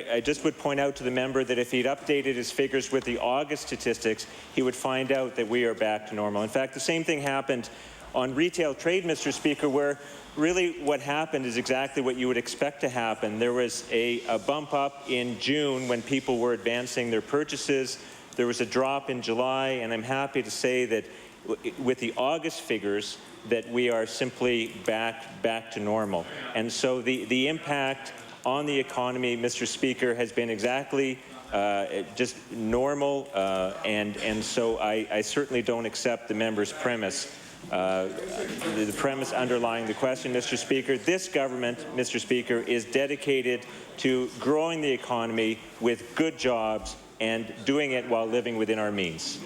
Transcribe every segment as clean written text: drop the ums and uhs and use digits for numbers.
I just would point out to the member that if he'd updated his figures with the August statistics, he would find out that we are back to normal. In fact, the same thing happened on retail trade, Mr. Speaker, where really what happened is exactly what you would expect to happen. There was a bump up in June when people were advancing their purchases. There was a drop in July, and I'm happy to say that with the August figures that we are simply back to normal. And so the impact on the economy, Mr. Speaker, has been exactly just normal, and so I certainly don't accept the member's premise. The premise underlying the question, Mr. Speaker. This government, Mr. Speaker, is dedicated to growing the economy with good jobs and doing it while living within our means.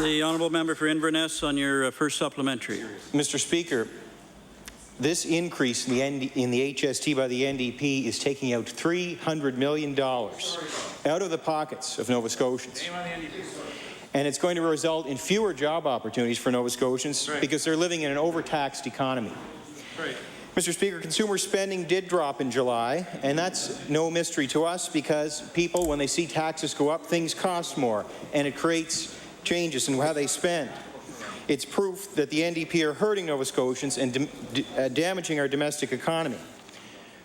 The honourable member for Inverness on your first supplementary. Mr. Speaker, this increase in the HST by the NDP is taking out $300 million out of the pockets of Nova Scotians. And it's going to result in fewer job opportunities for Nova Scotians because they're living in an overtaxed economy. Mr. Speaker, consumer spending did drop in July, and that's no mystery to us because people, when they see taxes go up, things cost more, and it creates changes in how they spend. It's proof that the NDP are hurting Nova Scotians and damaging our domestic economy.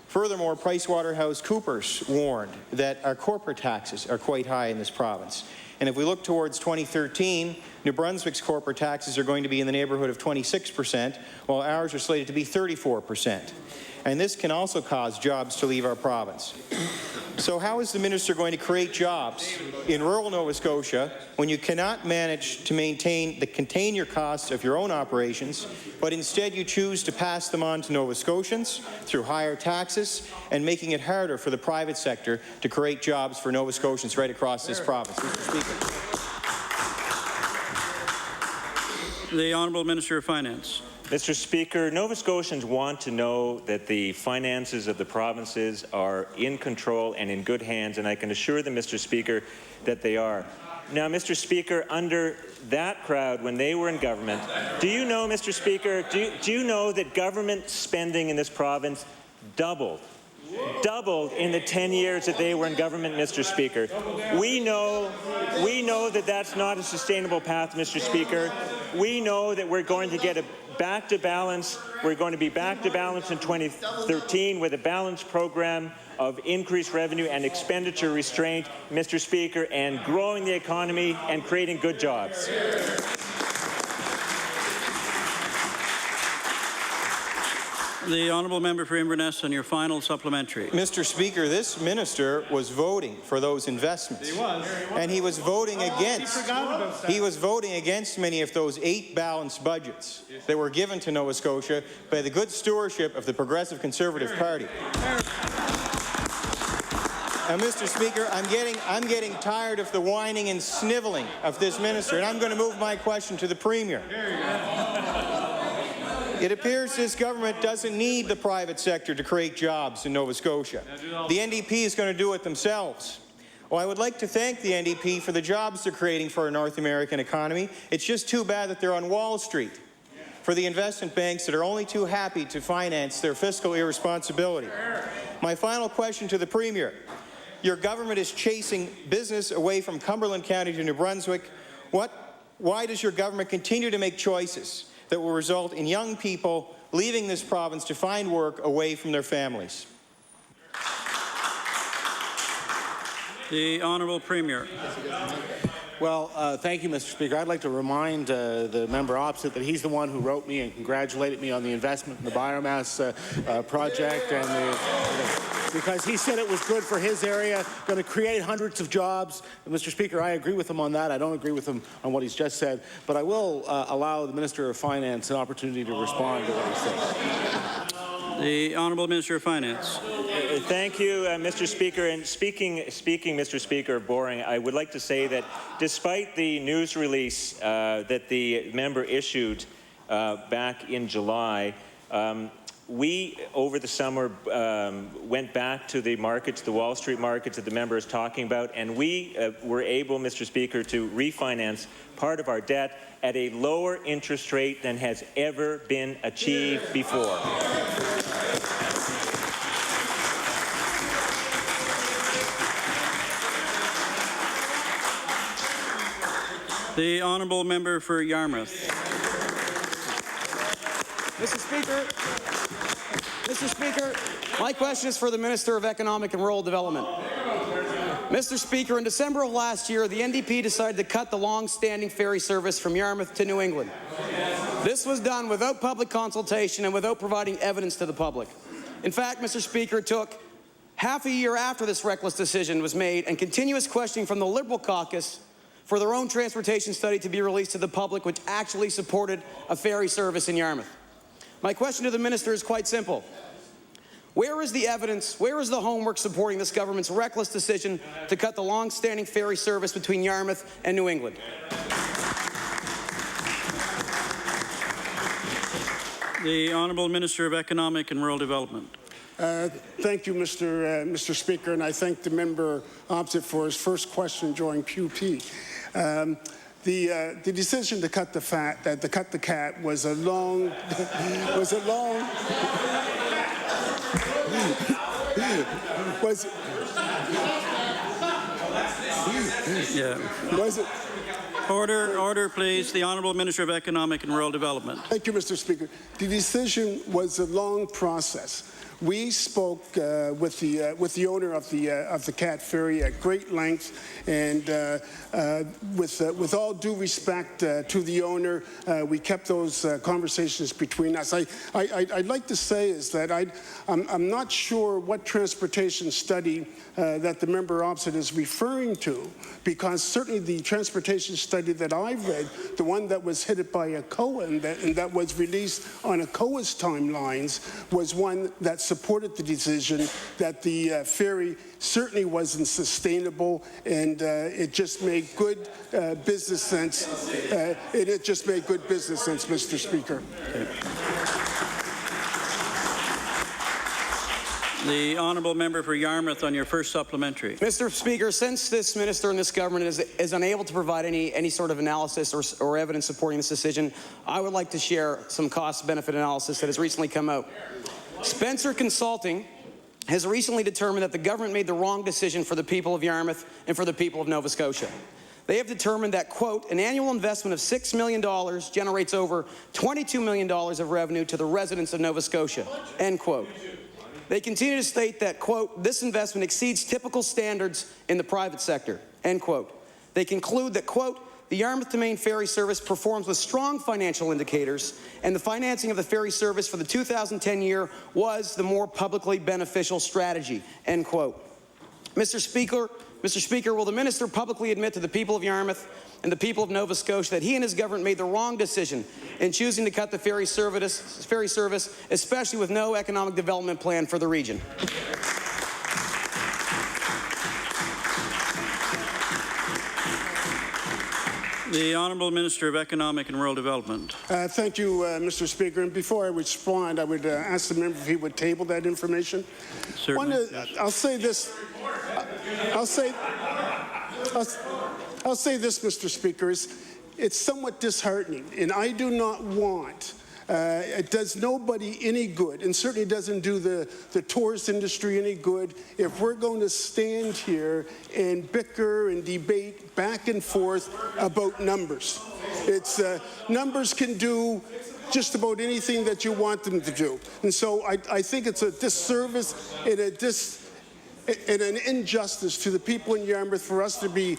Furthermore, PricewaterhouseCoopers warned that our corporate taxes are quite high in this province. And if we look towards 2013, New Brunswick's corporate taxes are going to be in the neighbourhood of 26%, while ours are slated to be 34%. And this can also cause jobs to leave our province. So how is the minister going to create jobs in rural Nova Scotia when you cannot manage to contain your costs of your own operations, but instead you choose to pass them on to Nova Scotians through higher taxes and making it harder for the private sector to create jobs for Nova Scotians right across this province? Mr. Speaker. The Honourable Minister of Finance. Mr. Speaker, Nova Scotians want to know that the finances of the provinces are in control and in good hands, and I can assure them, Mr. Speaker, that they are. Now, Mr. Speaker, under that crowd, when they were in government, do you know, Mr. Speaker, do you know that government spending in this province doubled in the 10 years that they were in government, Mr. Speaker? We know that that's not a sustainable path, Mr. Speaker. We know that we're going to get back to balance. We're going to be back to balance in 2013 with a balanced program of increased revenue and expenditure restraint, Mr. Speaker, and growing the economy and creating good jobs. The honourable member for Inverness on your final supplementary. Mr. Speaker, this minister was voting for those investments. He was. And he was voting against. He was voting against many of those 8 balanced budgets that were given to Nova Scotia by the good stewardship of the Progressive Conservative Party. Now, Mr. Speaker, I'm getting tired of the whining and sniveling of this minister, and I'm going to move my question to the Premier. It appears this government doesn't need the private sector to create jobs in Nova Scotia. The NDP is going to do it themselves. Well, I would like to thank the NDP for the jobs they're creating for our North American economy. It's just too bad that they're on Wall Street for the investment banks that are only too happy to finance their fiscal irresponsibility. My final question to the Premier. Your government is chasing business away from Cumberland County to New Brunswick. Why does your government continue to make choices that will result in young people leaving this province to find work away from their families? The Honourable Premier. Well, thank you, Mr. Speaker. I'd like to remind the member opposite that he's the one who wrote me and congratulated me on the investment in the biomass project, and because he said it was good for his area, going to create hundreds of jobs. And Mr. Speaker, I agree with him on that. I don't agree with him on what he's just said, but I will allow the Minister of Finance an opportunity to respond to what he said. The Honourable Minister of Finance. Thank you, Mr. Speaker. And speaking, Mr. Speaker, of boring, I would like to say that despite the news release that the member issued back in July, we, over the summer, went back to the markets, the Wall Street markets that the member is talking about, and we were able, Mr. Speaker, to refinance part of our debt at a lower interest rate than has ever been achieved before. The honourable member for Yarmouth. Mr. Speaker, my question is for the Minister of Economic and Rural Development. Mr. Speaker, in December of last year, the NDP decided to cut the long-standing ferry service from Yarmouth to New England. This was done without public consultation and without providing evidence to the public. In fact, Mr. Speaker, it took half a year after this reckless decision was made and continuous questioning from the Liberal caucus for their own transportation study to be released to the public, which actually supported a ferry service in Yarmouth. My question to the minister is quite simple. Where is the evidence, where is the homework supporting this government's reckless decision to cut the long-standing ferry service between Yarmouth and New England? The Honourable Minister of Economic and Rural Development. Thank you, Mr. Speaker, and I thank the member opposite for his first question during QP. The decision to cut the cat was a long Order, please. The Honourable Minister of Economic and Rural Development. Thank you, Mr. Speaker. The decision was a long process. We spoke with the owner of the Cat Ferry at great length, and with all due respect to the owner, we kept those conversations between us. I'd like to say is that I'm not sure what transportation study that the member opposite is referring to, because certainly the transportation study that I've read, the one that was headed by ACOA and that was released on ACOA's timelines, was one that supported the decision that the ferry certainly wasn't sustainable, and it just made good business sense. It just made good business sense, Mr. Speaker. The Honourable Member for Yarmouth on your first supplementary. Mr. Speaker, since this minister and this government is unable to provide any sort of analysis or evidence supporting this decision, I would like to share some cost-benefit analysis that has recently come out. Spencer Consulting has recently determined that the government made the wrong decision for the people of Yarmouth and for the people of Nova Scotia. They have determined that, quote, an annual investment of $6 million generates over $22 million of revenue to the residents of Nova Scotia, end quote. They continue to state that, quote, this investment exceeds typical standards in the private sector, end quote. They conclude that, quote, the Yarmouth to Maine ferry service performs with strong financial indicators, and the financing of the ferry service for the 2010 year was the more publicly beneficial strategy, end quote. Mr. Speaker, will the minister publicly admit to the people of Yarmouth and the people of Nova Scotia that he and his government made the wrong decision in choosing to cut the ferry service, especially with no economic development plan for the region? The Honourable Minister of Economic and Rural Development. Thank you, Mr. Speaker. And before I respond, I would ask the member if he would table that information. Certainly. I'll say this. I'll say this, Mr. Speaker. It's somewhat disheartening, and I do not want. It does nobody any good, and certainly doesn't do the tourist industry any good, if we're going to stand here and bicker and debate back and forth about numbers. Numbers can do just about anything that you want them to do. And so I think it's a disservice and an injustice to the people in Yarmouth for us to be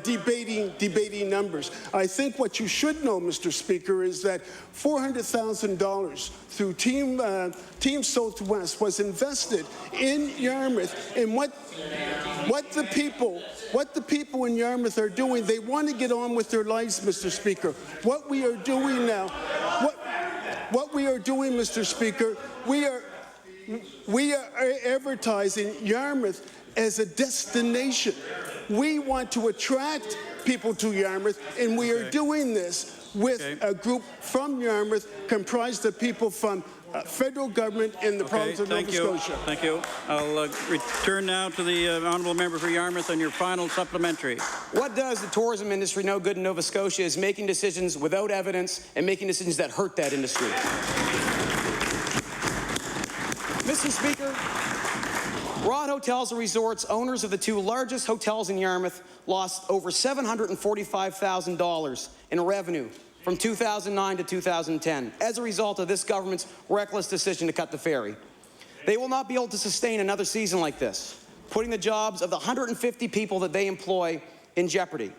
debating numbers. I think what you should know, Mr. Speaker, is that $400,000 through Team Southwest was invested in Yarmouth, and what the people in Yarmouth are doing, they want to get on with their lives, Mr. Speaker. What we are doing now, what we are doing, Mr. Speaker, we are advertising Yarmouth as a destination. We want to attract people to Yarmouth, and we are doing this with a group from Yarmouth comprised of people from federal government and the province of Nova Scotia. Thank you. I'll return now to the Honourable Member for Yarmouth on your final supplementary. What does the tourism industry no good in Nova Scotia is making decisions without evidence and making decisions that hurt that industry. Mr. Speaker, Rod Hotels and Resorts, owners of the two largest hotels in Yarmouth, lost over $745,000 in revenue from 2009 to 2010 as a result of this government's reckless decision to cut the ferry. They will not be able to sustain another season like this, putting the jobs of the 150 people that they employ in jeopardy.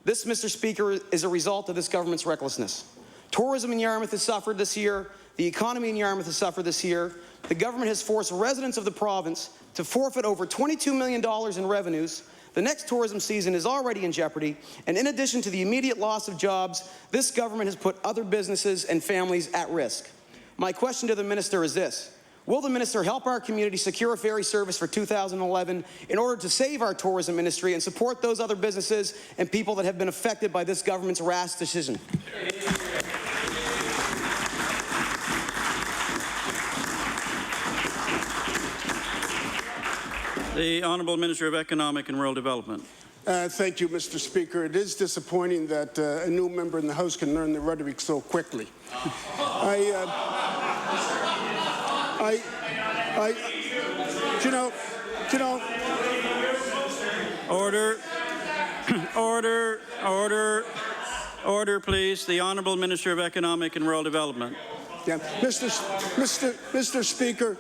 This, Mr. Speaker, is a result of this government's recklessness. Tourism in Yarmouth has suffered this year. The economy in Yarmouth has suffered this year. The government has forced residents of the province to forfeit over $22 million in revenues. The next tourism season is already in jeopardy, and in addition to the immediate loss of jobs, this government has put other businesses and families at risk. My question to the minister is this: will the minister help our community secure a ferry service for 2011 in order to save our tourism industry and support those other businesses and people that have been affected by this government's rash decision? The Honourable Minister of Economic and Rural Development. Thank you, Mr. Speaker. It is disappointing that a new member in the House can learn the rhetoric so quickly. Order. Order, please. The Honourable Minister of Economic and Rural Development. Yeah. Mr. Speaker,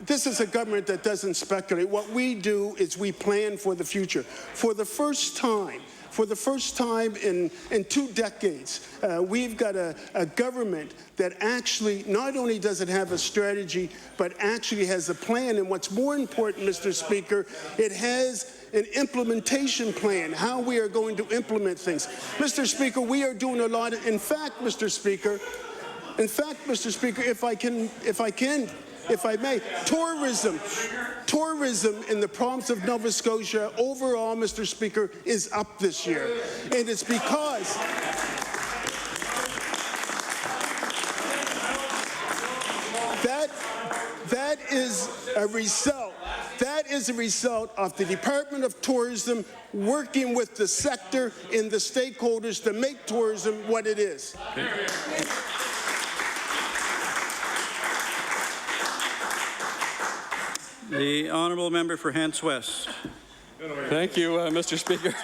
this is a government that doesn't speculate. What we do is we plan for the future. For the first time in 2 decades, we've got a government that actually not only does it have a strategy, but actually has a plan. And what's more important, Mr. Speaker, it has an implementation plan, how we are going to implement things. Mr. Speaker, we are doing a lot. In fact, Mr. Speaker, if I may, tourism in the province of Nova Scotia overall, Mr. Speaker, is up this year. And it's because that is a result of the Department of Tourism working with the sector and the stakeholders to make tourism what it is. The Honourable Member for Hants West. Thank you, Mr. Speaker.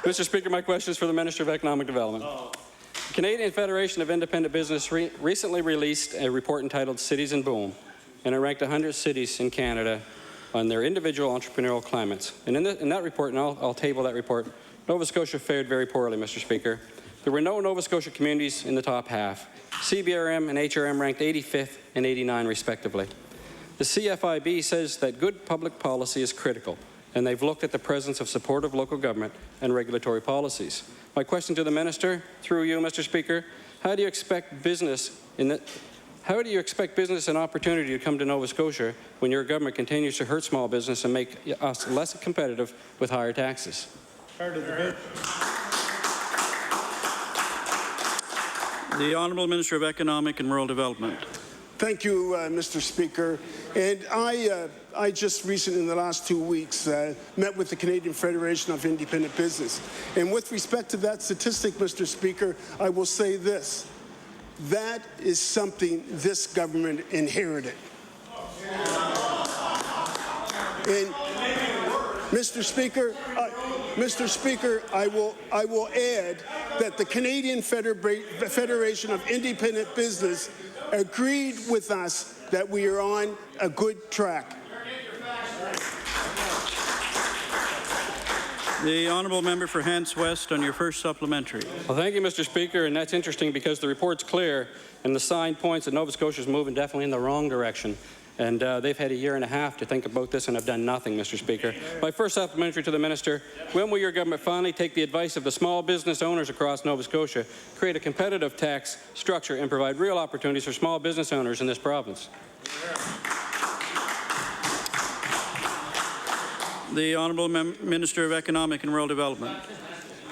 Mr. Speaker, my question is for the Minister of Economic Development. The Canadian Federation of Independent Business recently released a report entitled Cities in Boom, and it ranked 100 cities in Canada on their individual entrepreneurial climates. And in that report, and I'll table that report, Nova Scotia fared very poorly, Mr. Speaker. There were no Nova Scotia communities in the top half. CBRM and HRM ranked 85th and 89 respectively. The CFIB says that good public policy is critical, and they've looked at the presence of supportive local government and regulatory policies. My question to the minister, through you, Mr. Speaker, how do you expect business and opportunity to come to Nova Scotia when your government continues to hurt small business and make us less competitive with higher taxes? The Honourable Minister of Economic and Rural Development. Thank you, Mr. Speaker. And I just recently, in the last 2 weeks, met with the Canadian Federation of Independent Business. And with respect to that statistic, Mr. Speaker, I will say this. That is something this government inherited. And Mr. Speaker, I will add that the Canadian Federation of Independent Business agreed with us that we are on a good track. The Honourable Member for Hants West on your first supplementary. Well, thank you, Mr. Speaker, and that's interesting because the report's clear and the sign points that Nova Scotia is moving definitely in the wrong direction. And they've had a year and a half to think about this and have done nothing, Mr. Speaker. My first supplementary to the minister, when will your government finally take the advice of the small business owners across Nova Scotia, create a competitive tax structure and provide real opportunities for small business owners in this province? The Honourable Minister of Economic and Rural Development.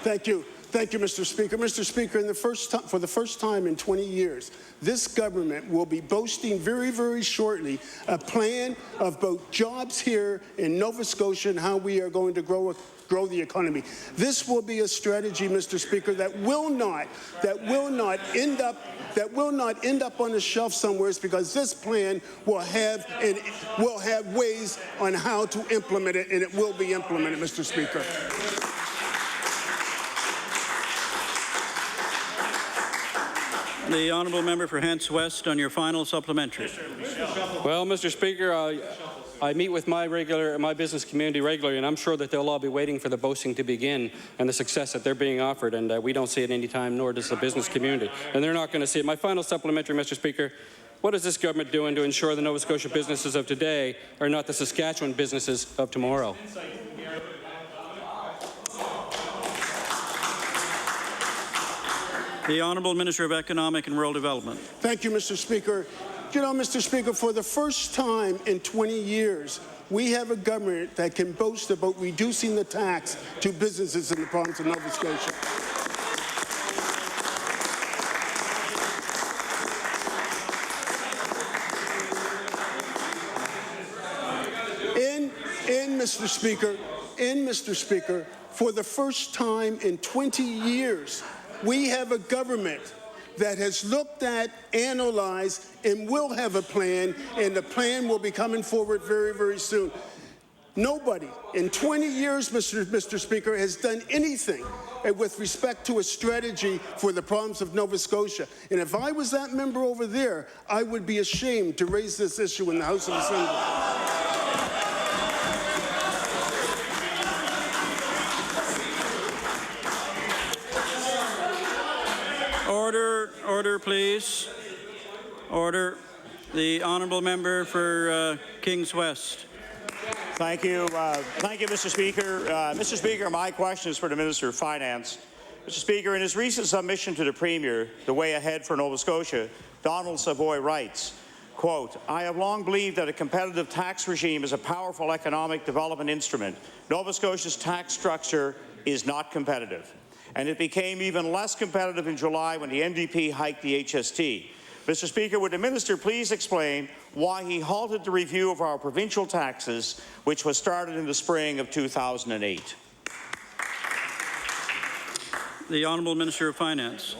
Thank you. Thank you, Mr. Speaker. Mr. Speaker, for the first time in 20 years, this government will be boasting very, very shortly a plan of both jobs here in Nova Scotia and how we are going to grow the economy. This will be a strategy, Mr. Speaker, that will not end up on a shelf somewhere, because this plan will have ways on how to implement it, and it will be implemented, Mr. Speaker. The honourable member for Hants West on your final supplementary. Well, Mr. Speaker, I meet with my business community regularly, and I'm sure that they'll all be waiting for the boasting to begin and the success that they're being offered, and we don't see it any time, nor does the business community. And they're not going to see it. My final supplementary, Mr. Speaker, what is this government doing to ensure the Nova Scotia businesses of today are not the Saskatchewan businesses of tomorrow? The Honourable Minister of Economic and Rural Development. Thank you, Mr. Speaker. You know, Mr. Speaker, for the first time in 20 years, we have a government that can boast about reducing the tax to businesses in the province of Nova Scotia. Mr. Speaker, for the first time in 20 years, we have a government that has looked at, analyzed, and will have a plan, and the plan will be coming forward very, very soon. Nobody in 20 years, Mr. Speaker, has done anything with respect to a strategy for the province of Nova Scotia. And if I was that member over there, I would be ashamed to raise this issue in the House of Assembly. Order, please. Order. The honourable member for Kings West. Thank you, Mr. Speaker. Mr. Speaker, my question is for the Minister of Finance. Mr. Speaker, in his recent submission to the Premier, The Way Ahead for Nova Scotia, Donald Savoy writes, quote, "I have long believed that a competitive tax regime is a powerful economic development instrument. Nova Scotia's tax structure is not competitive. And it became even less competitive in July when the NDP hiked the HST. Mr. Speaker, would the Minister please explain why he halted the review of our provincial taxes, which was started in the spring of 2008? The Honourable Minister of Finance.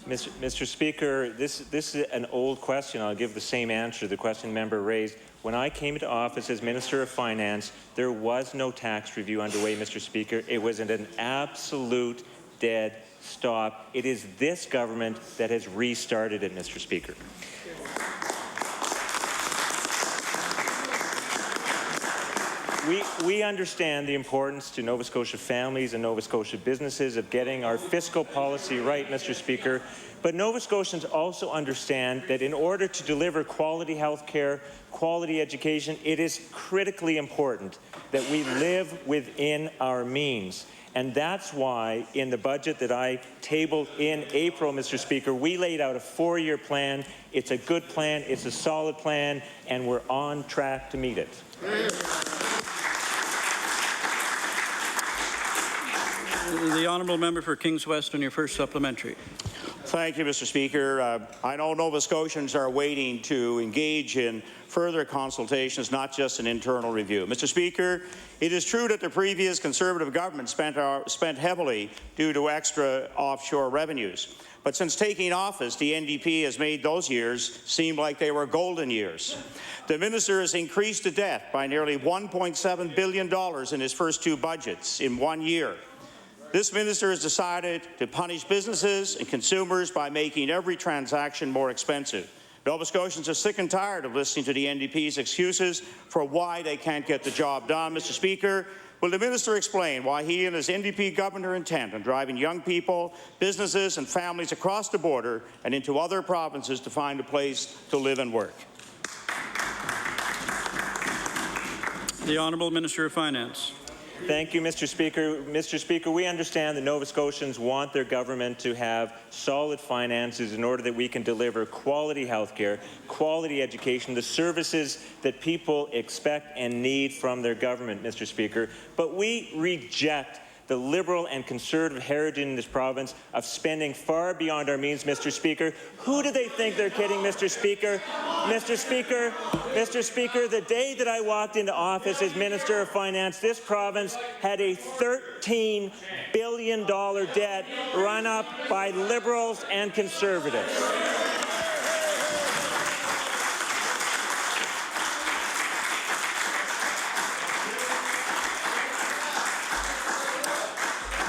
Mr. Speaker, this is an old question. I'll give the same answer the question member raised. When I came into office as Minister of Finance, there was no tax review underway, Mr. Speaker. It was an absolute dead stop. It is this government that has restarted it, Mr. Speaker. We understand the importance to Nova Scotia families and Nova Scotia businesses of getting our fiscal policy right, Mr. Speaker. But Nova Scotians also understand that in order to deliver quality health care, quality education, it is critically important that we live within our means. And that's why in the budget that I tabled in April, Mr. Speaker, we laid out a 4-year plan. It's a good plan, it's a solid plan, and we're on track to meet it. The honourable member for Kings West on your first supplementary. Thank you, Mr. Speaker. I know Nova Scotians are waiting to engage in further consultations, not just an internal review. Mr. Speaker, it is true that the previous Conservative government spent heavily due to extra offshore revenues. But since taking office, the NDP has made those years seem like they were golden years. The minister has increased the debt by nearly $1.7 billion in his first 2 budgets in 1 year. This minister has decided to punish businesses and consumers by making every transaction more expensive. Nova Scotians are sick and tired of listening to the NDP's excuses for why they can't get the job done. Mr. Speaker, will the minister explain why he and his NDP government are intent on driving young people, businesses and families across the border and into other provinces to find a place to live and work? The Honourable Minister of Finance. Thank you, Mr. Speaker. Mr. Speaker, we understand that Nova Scotians want their government to have solid finances in order that we can deliver quality health care, quality education, the services that people expect and need from their government, Mr. Speaker. But we reject the Liberal and Conservative heritage in this province of spending far beyond our means, Mr. Speaker. Who do they think they're kidding, Mr. Speaker? Mr. Speaker, the day that I walked into office as Minister of Finance, this province had a $13 billion debt run up by Liberals and Conservatives.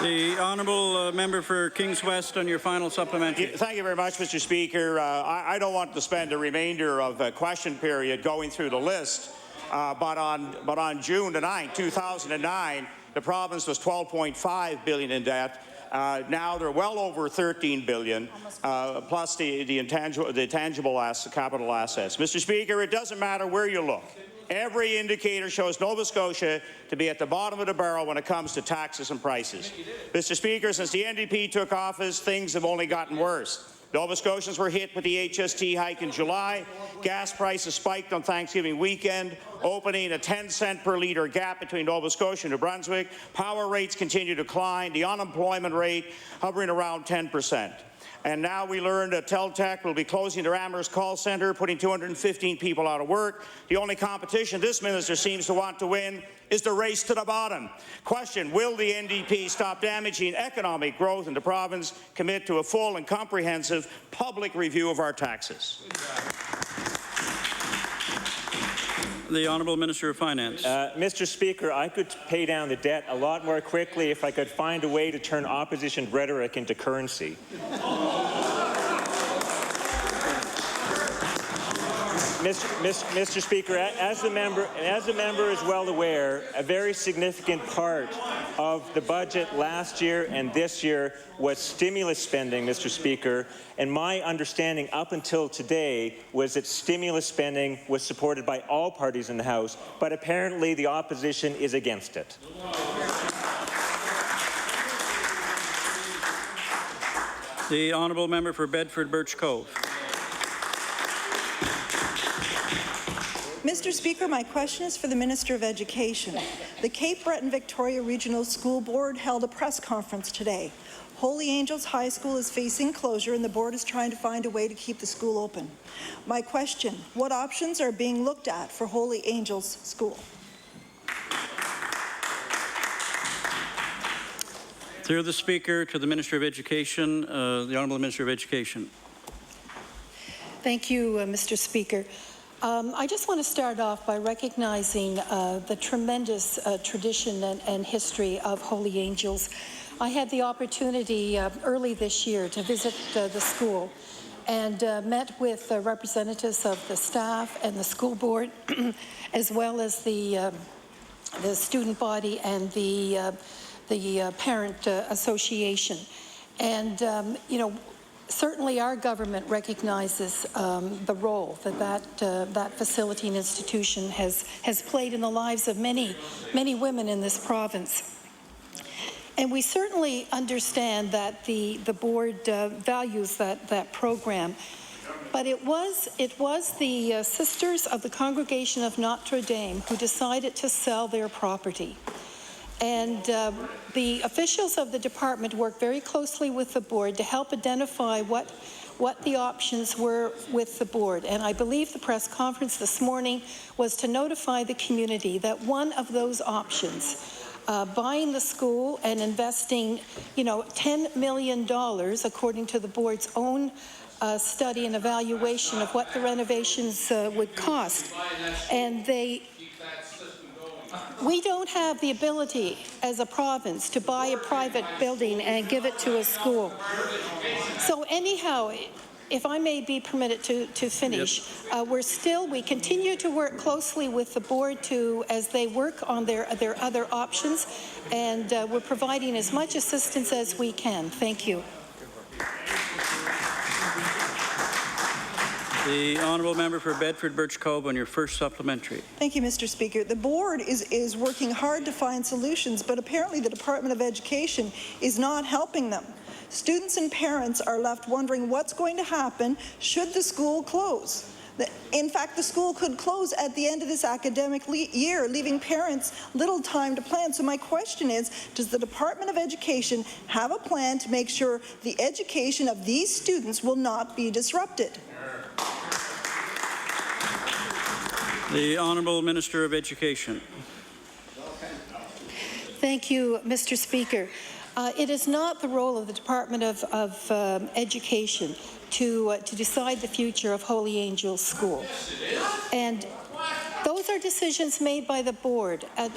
The honourable member for Kings West on your final supplementary. Thank you very much, Mr. Speaker. I don't want to spend the remainder of the question period going through the list, but on June the 9th, 2009, the province was $12.5 billion in debt. Now they're well over $13 billion, plus the tangible capital assets. Mr. Speaker, it doesn't matter where you look. Every indicator shows Nova Scotia to be at the bottom of the barrel when it comes to taxes and prices. Mr. Speaker, since the NDP took office, things have only gotten worse. Nova Scotians were hit with the HST hike in July. Gas prices spiked on Thanksgiving weekend, opening a 10-cent per litre gap between Nova Scotia and New Brunswick. Power rates continue to climb, the unemployment rate hovering around 10%. And now we learned that Teltech will be closing their Amherst call centre, putting 215 people out of work. The only competition this minister seems to want to win is the race to the bottom. Question, will the NDP stop damaging economic growth in the province, commit to a full and comprehensive public review of our taxes? The Honourable Minister of Finance. Mr. Speaker, I could pay down the debt a lot more quickly if I could find a way to turn opposition rhetoric into currency. Mr. Speaker, as the member is well aware, a very significant part of the budget last year and this year was stimulus spending, Mr. Speaker, and my understanding up until today was that stimulus spending was supported by all parties in the House, but apparently the opposition is against it. The honourable member for Bedford Birch Cove. Mr. Speaker, my question is for the Minister of Education. The Cape Breton Victoria Regional School Board held a press conference today. Holy Angels High School is facing closure and the board is trying to find a way to keep the school open. My question, what options are being looked at for Holy Angels School? Through the Speaker to the Minister of Education, the Honourable Minister of Education. Thank you, Mr. Speaker. I just want to start off by recognizing the tremendous tradition and history of Holy Angels. I had the opportunity early this year to visit the school and met with representatives of the staff and the school board, as well as the student body and the parent association. And, you know, certainly our government recognizes the role that facility and institution has played in the lives of many women in this province. And we certainly understand that the board values that program. But it was the Sisters of the Congregation of Notre Dame who decided to sell their property. And the officials of the department worked very closely with the board to help identify what the options were with the board. And I believe the press conference this morning was to notify the community that one of those options, buying the school and investing, you know, $10 million, according to the board's own study and evaluation of what the renovations would cost. And we don't have the ability as a province to buy a private building and give it to a school. So anyhow, if I may be permitted to finish, we continue to work closely with the board as they work on their other options, and we're providing as much assistance as we can. Thank you. The honourable member for Bedford Birch Cove on your first supplementary. Thank you, Mr. Speaker. The board is working hard to find solutions, but apparently the Department of Education is not helping them. Students and parents are left wondering what's going to happen should the school close. In fact, the school could close at the end of this academic year, leaving parents little time to plan. So my question is, does the Department of Education have a plan to make sure the education of these students will not be disrupted? The Honourable Minister of Education. Thank you, Mr. Speaker. It is not the role of the Department of Education to decide the future of Holy Angels School, and those are decisions made by the board. And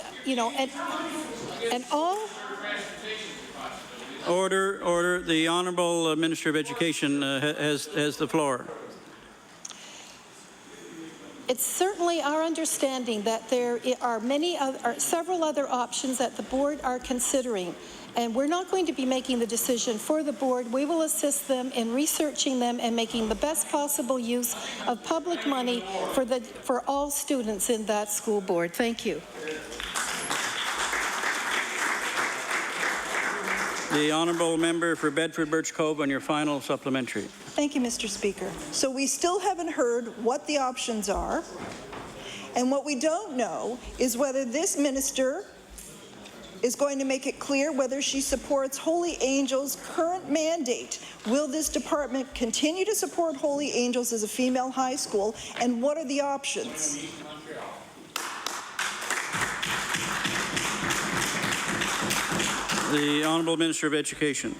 all. Order. The Honourable Minister of Education has the floor. It's certainly our understanding that there are several other options that the board are considering, and we're not going to be making the decision for the board. We will assist them in researching them and making the best possible use of public money for all students in that school board. Thank you. The Honourable Member for Bedford Birch Cove on your final supplementary. Thank you, Mr. Speaker. So we still haven't heard what the options are, and what we don't know is whether this minister is going to make it clear whether she supports Holy Angels' current mandate. Will this department continue to support Holy Angels as a female high school, and what are the options? The Honourable Minister of Education.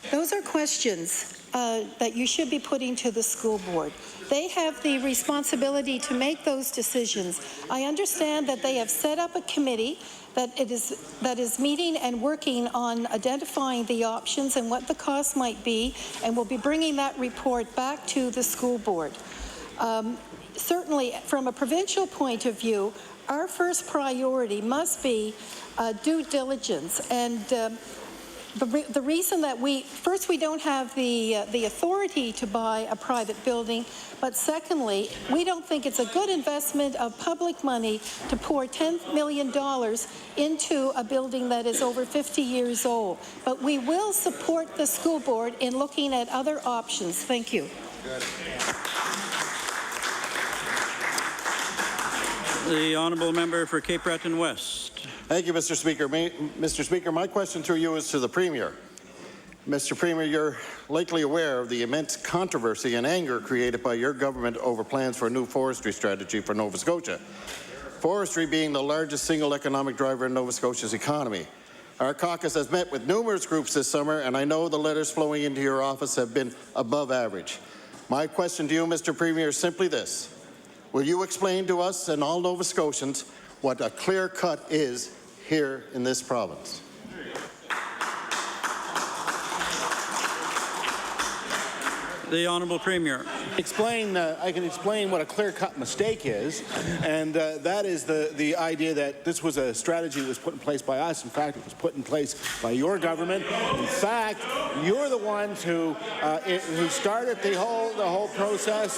Those are questions that you should be putting to the school board. They have the responsibility to make those decisions. I understand that they have set up a committee that is meeting and working on identifying the options and what the cost might be, and will be bringing that report back to the school board. Certainly, from a provincial point of view, our first priority must be due diligence, and the reason that we don't have the authority to buy a private building, but secondly, we don't think it's a good investment of public money to pour $10 million into a building that is over 50 years old. But we will support the school board in looking at other options. Thank you. Good. The Honourable Member for Cape Breton West. Thank you, Mr. Speaker. Mr. Speaker, my question through you is to the Premier. Mr. Premier, you're likely aware of the immense controversy and anger created by your government over plans for a new forestry strategy for Nova Scotia. Forestry being the largest single economic driver in Nova Scotia's economy. Our caucus has met with numerous groups this summer, and I know the letters flowing into your office have been above average. My question to you, Mr. Premier, is simply this. Will you explain to us and all Nova Scotians what a clear cut is here in this province? The Honourable Premier. I can explain what a clear-cut mistake is, and that is the idea that this was a strategy that was put in place by us. In fact, it was put in place by your government. In fact, you're the ones who started the whole process.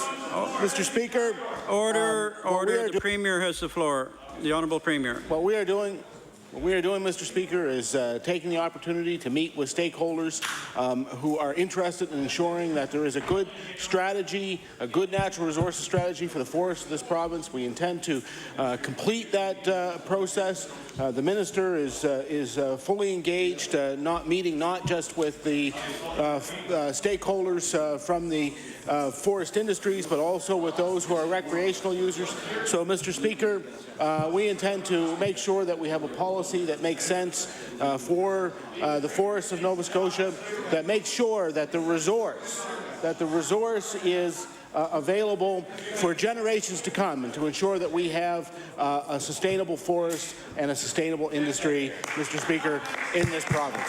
Mr. Speaker. Order. The Premier has the floor. The Honourable Premier. What we are doing, Mr. Speaker, is taking the opportunity to meet with stakeholders who are interested in ensuring that there is a good strategy, a good natural resources strategy for the forests of this province. We intend to complete that process. The minister is fully engaged, not just with the stakeholders from the forest industries, but also with those who are recreational users. So, Mr. Speaker, we intend to make sure that we have a policy that makes sense for the forests of Nova Scotia, that makes sure that the resource is available for generations to come, and to ensure that we have a sustainable forest and a sustainable industry, Mr. Speaker, in this province.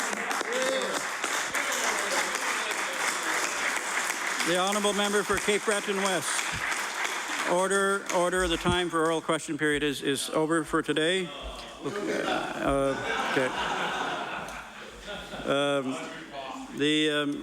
The Honourable Member for Cape Breton West. Order. The time for oral question period is over for today. Okay. The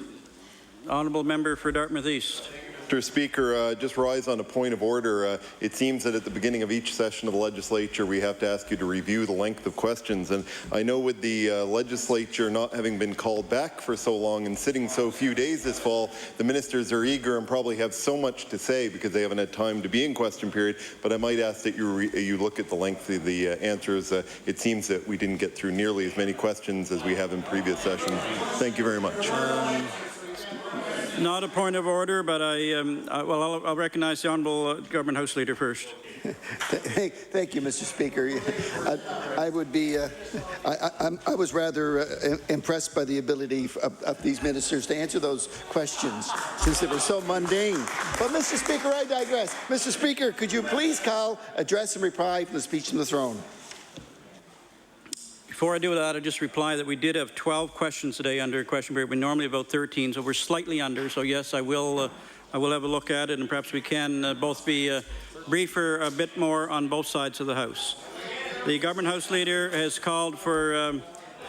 Honourable Member for Dartmouth East. Mr. Speaker, just rise on a point of order. It seems that at the beginning of each session of the legislature, we have to ask you to review the length of questions. And I know with the legislature not having been called back for so long and sitting so few days this fall, the ministers are eager and probably have so much to say because they haven't had time to be in question period. But I might ask that you look at the length of the answers. It seems that we didn't get through nearly as many questions as we have in previous sessions. Thank you very much. Not a point of order, but I'll recognize the Honourable Government House Leader first. Thank you, Mr. Speaker. I was rather impressed by the ability of these ministers to answer those questions since they were so mundane. But, Mr. Speaker, I digress. Mr. Speaker, could you please call, address and reply from the speech from the throne? Before I do that, I'll just reply that we did have 12 questions today under question period. We normally have about 13, so we're slightly under. So yes, I will have a look at it, and perhaps we can both be briefer a bit more on both sides of the House. The Government House Leader has called for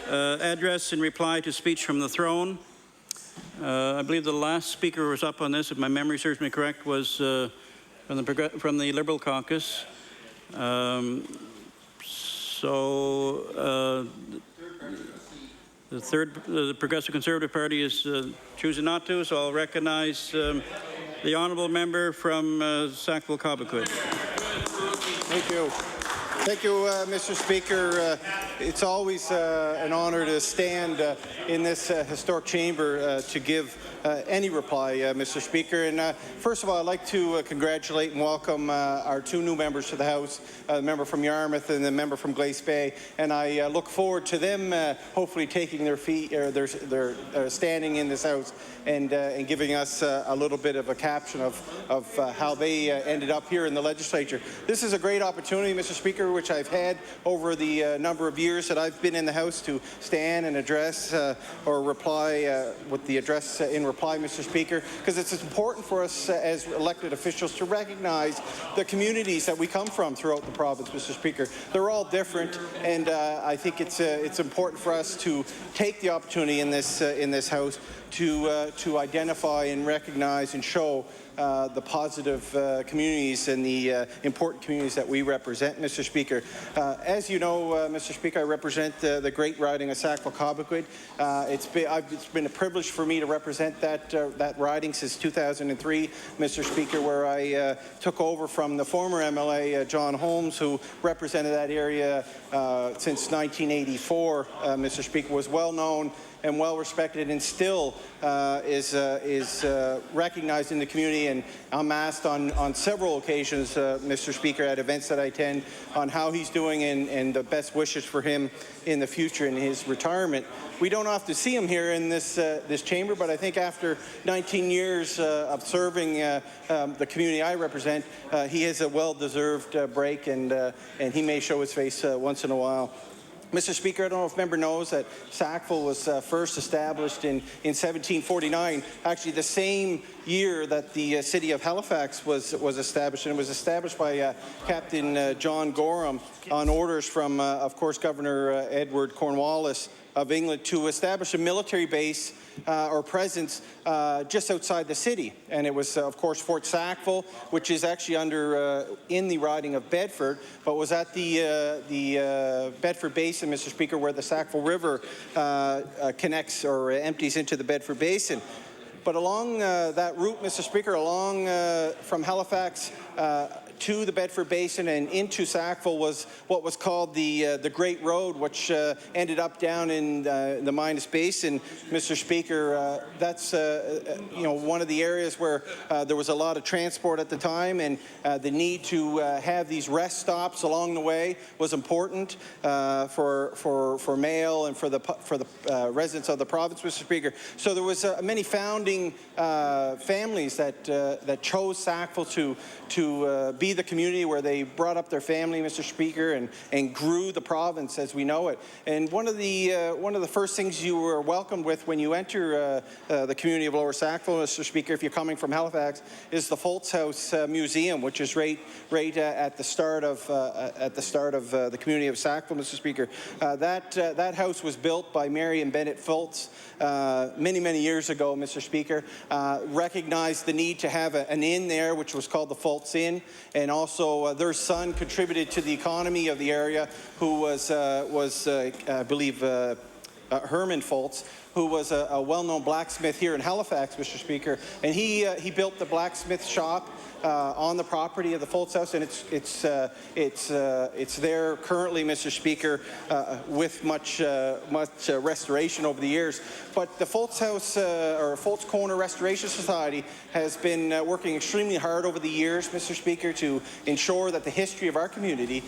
address in reply to speech from the throne. I believe the last speaker was up on this, if my memory serves me correct, was from the Liberal caucus. So the Progressive Conservative Party is choosing not to, so I'll recognize the honourable member from Sackville-Cobequid. Thank you. Thank you, Mr. Speaker. It's always an honour to stand in this historic chamber to give any reply, Mr. Speaker. And first of all, I'd like to congratulate and welcome our two new members to the House, the member from Yarmouth and the member from Glace Bay. And I look forward to them hopefully taking their feet, or their standing in this House and giving us a little bit of a caption of how they ended up here in the legislature. This is a great opportunity, Mr. Speaker, which I've had over the number of years that I've been in the House to stand and address or reply with the address in reply, Mr. Speaker, because it's important for us as elected officials to recognize the communities that we come from throughout the province, Mr. Speaker. They're all different, and I think it's important for us to take the opportunity in this House to identify and recognize and show the positive communities and the important communities that we represent, Mr. Speaker. As you know, Mr. Speaker, I represent the great riding of Sackville-Cobequid. It's been a privilege for me to represent that riding since 2003, Mr. Speaker, where I took over from the former MLA, John Holmes, who represented that area since 1984, Mr. Speaker, was well known and well respected, and still is recognized in the community. And I'm asked on several occasions, Mr. Speaker, at events that I attend, on how he's doing and the best wishes for him in the future in his retirement. We don't often see him here in this chamber, but I think after 19 years of serving the community I represent, he has a well-deserved break, and he may show his face once in a while. Mr. Speaker, I don't know if the member knows that Sackville was first established in 1749, actually the same year that the city of Halifax was established, and it was established by Captain John Gorham on orders from, of course, Governor Edward Cornwallis of England to establish a military base or presence just outside the city. And it was, of course, Fort Sackville, which is actually in the riding of Bedford, but was at the Bedford Basin, Mr. Speaker, where the Sackville River connects or empties into the Bedford Basin. But along that route, Mr. Speaker, along from Halifax to the Bedford Basin and into Sackville was what was called the Great Road, which ended up down in the Minas Basin, Mr. Speaker. That's one of the areas where there was a lot of transport at the time, and the need to have these rest stops along the way was important for mail and for the residents of the province, Mr. Speaker. So there was many founding families that chose Sackville to be the community where they brought up their family, Mr. Speaker, and grew the province as we know it. And one of the first things you were welcomed with when you enter the community of Lower Sackville, Mr. Speaker, if you're coming from Halifax, is the Foltz House Museum, which is right at the start of the community of Sackville, Mr. Speaker. That house was built by Mary and Bennett Foltz many years ago, Mr. Speaker. Speaker, recognized the need to have an inn there, which was called the Fultz Inn, and also their son contributed to the economy of the area, who was I believe, Herman Fultz, who was a well-known blacksmith here in Halifax, Mr. Speaker, and he built the blacksmith shop on the property of the Fultz House, and it's there currently, Mr. Speaker, with much restoration over the years. But the Fultz House or Fultz Corner Restoration Society has been working extremely hard over the years, Mr. Speaker, to ensure that the history of our community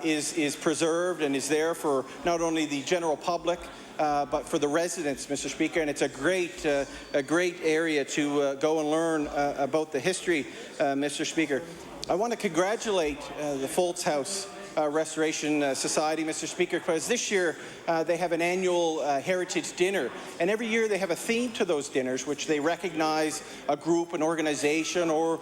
is preserved and is there for not only the general public, but for the residents, Mr. Speaker, and it's a great area to go and learn about the history, Mr. Speaker. I want to congratulate the Fultz House Restoration Society, Mr. Speaker, because this year they have an annual heritage dinner, and every year they have a theme to those dinners, which they recognize a group, an organization, or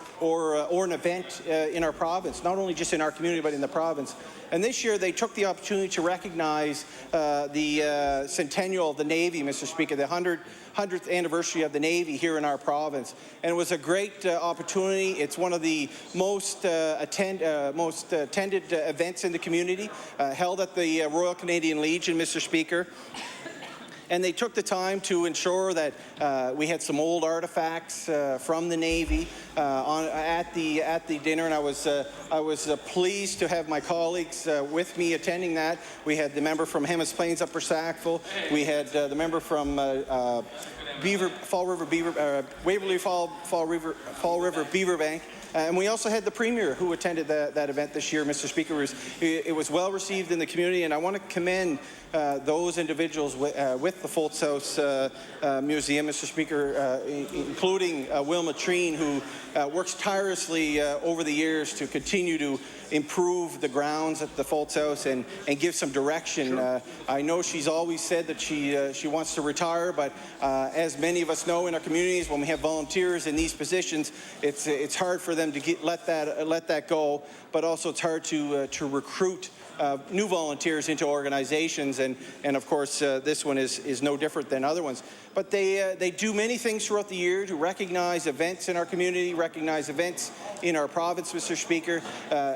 an event in our province, not only just in our community but in the province. And this year they took the opportunity to recognize the centennial of the Navy, Mr. Speaker, the 100th anniversary of the Navy here in our province. And it was a great opportunity. It's one of the most attended events in the community, held at the Royal Canadian Legion, Mr. Speaker. And they took the time to ensure that we had some old artifacts from the Navy at the dinner, and I was pleased to have my colleagues with me attending that. We had the member from Hemis Plains, Upper Sackville. We had the member from Waverly Fall River Beaverbank. And we also had the Premier who attended that event this year, Mr. Speaker. It was well received in the community, and I want to commend those individuals with the Fultz House Museum, Mr. Speaker, including Wilma Treen, who works tirelessly over the years to continue to improve the grounds at the Fultz House and give some direction. Sure. I know she's always said that she wants to retire, but as many of us know in our communities, when we have volunteers in these positions, it's hard for them to let that go, but also it's hard to recruit new volunteers into organizations, and of course this one is no different than other ones. But they do many things throughout the year to recognize events in our community, recognize events in our province, Mr. Speaker.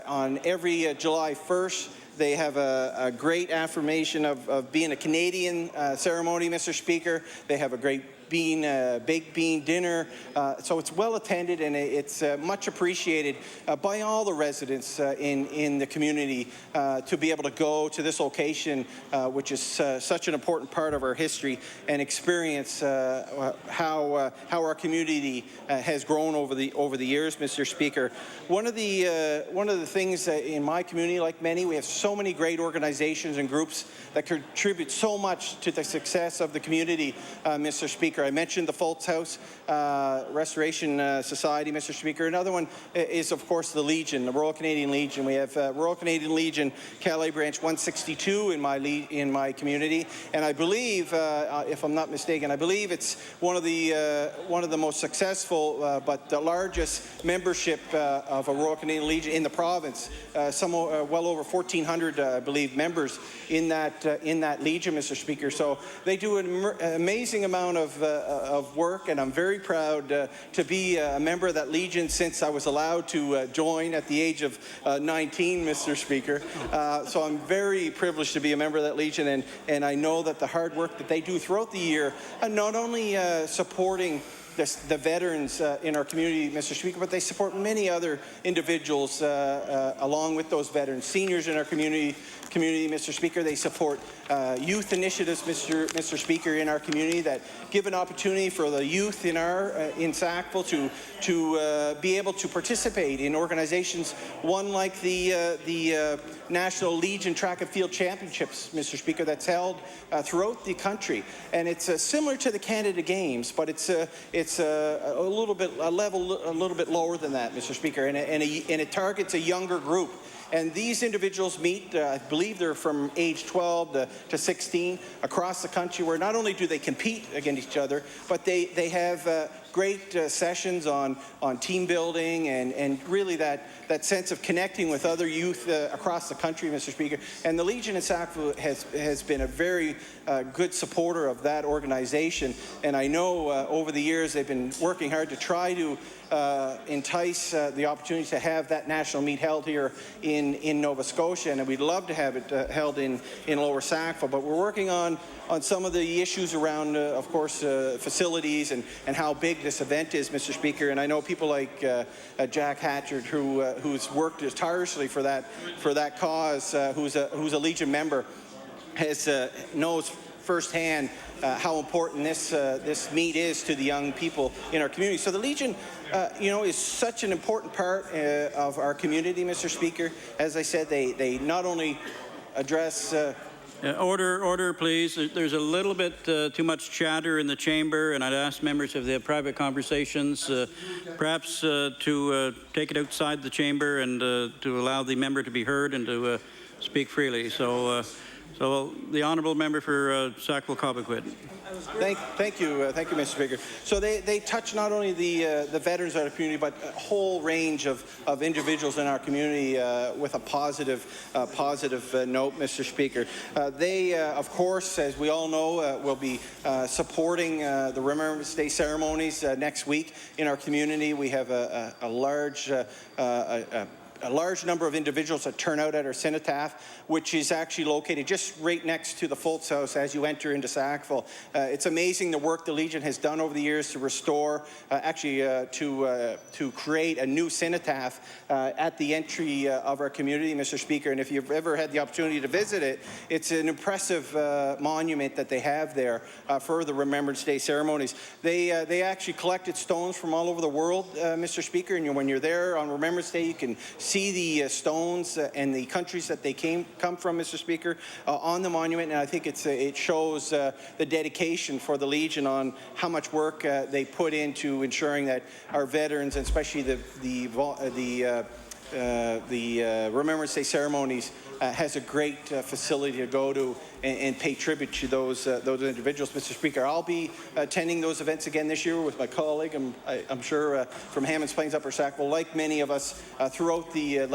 On every July 1st, they have a great affirmation of being a Canadian ceremony, Mr. Speaker. They have a great baked bean dinner, so it's well attended, and it's much appreciated by all the residents in the community to be able to go to this location, which is such an important part of our history, and experience how our community has grown over the years, Mr. Speaker. One of the things in my community, like many, we have so many great organizations and groups that contribute so much to the success of the community, Mr. Speaker. I mentioned the Fultz House Restoration Society, Mr. Speaker. Another one is, of course, the Legion, the Royal Canadian Legion. We have Royal Canadian Legion Calais Branch 162 in my community, and I believe, if I'm not mistaken, I believe it's one of the most successful but the largest membership of a Royal Canadian Legion in the province. Well over 1,400, I believe, members in that Legion, Mr. Speaker. So they do an amazing amount of work, and I'm very proud to be a member of that Legion since I was allowed to join at the age of 19, Mr. Speaker. So I'm very privileged to be a member of that Legion, and I know that the hard work that they do throughout the year, and not only supporting the veterans in our community, Mr. Speaker, but they support many other individuals along with those veterans, seniors in our community, Mr. Speaker. They support youth initiatives, Mr. Speaker, in our community that give an opportunity for the youth in Sackville to be able to participate in organizations, one like the National Legion Track and Field Championships, Mr. Speaker, that's held throughout the country, and it's similar to the Canada Games, but it's a little bit lower than that, Mr. Speaker, and it targets a younger group. And these individuals meet, I believe they're from age 12 to 16 across the country, where not only do they compete against each other, but they have great sessions on team building and really that sense of connecting with other youth across the country, Mr. Speaker. And the Legion in Sackville has been a very good supporter of that organization. And I know over the years they've been working hard to try to entice the opportunity to have that national meet held here in Nova Scotia, and we'd love to have it held in Lower Sackville. But we're working on some of the issues around, of course, facilities and how big this event is, Mr. Speaker. And I know people like Jack Hatchard, who's worked tirelessly for that cause, who's a Legion member, knows firsthand how important this meet is to the young people in our community. So the Legion, is such an important part of our community, Mr. Speaker. As I said, they not only address. Order, please. There's a little bit too much chatter in the chamber, and I'd ask members if they have private conversations, perhaps to take it outside the chamber and to allow the member to be heard and to speak freely. So the honourable member for Sackville-Cobequid. Thank you, Mr. Speaker. So they touch not only the veterans of our community, but a whole range of individuals in our community with a positive note, Mr. Speaker. They, of course, as we all know, will be supporting the Remembrance Day ceremonies next week in our community. We have a large number of individuals that turn out at our cenotaph, which is actually located just right next to the Fultz House as you enter into Sackville. It's amazing the work the Legion has done over the years to restore, to create a new cenotaph at the entry of our community, Mr. Speaker. And if you've ever had the opportunity to visit it, it's an impressive monument that they have there for the Remembrance Day ceremonies. They actually collected stones from all over the world, Mr. Speaker, and when you're there on Remembrance Day, you can see the stones and the countries that they come from, Mr. Speaker, on the monument. And I think it shows the dedication for the Legion on how much work they put into ensuring that our veterans, and especially the Remembrance Day ceremonies, has a great facility to go to and pay tribute to those individuals, Mr. Speaker. I'll be attending those events again this year with my colleague, I'm sure, from Hammonds Plains, Upper Sackville, like many of us throughout the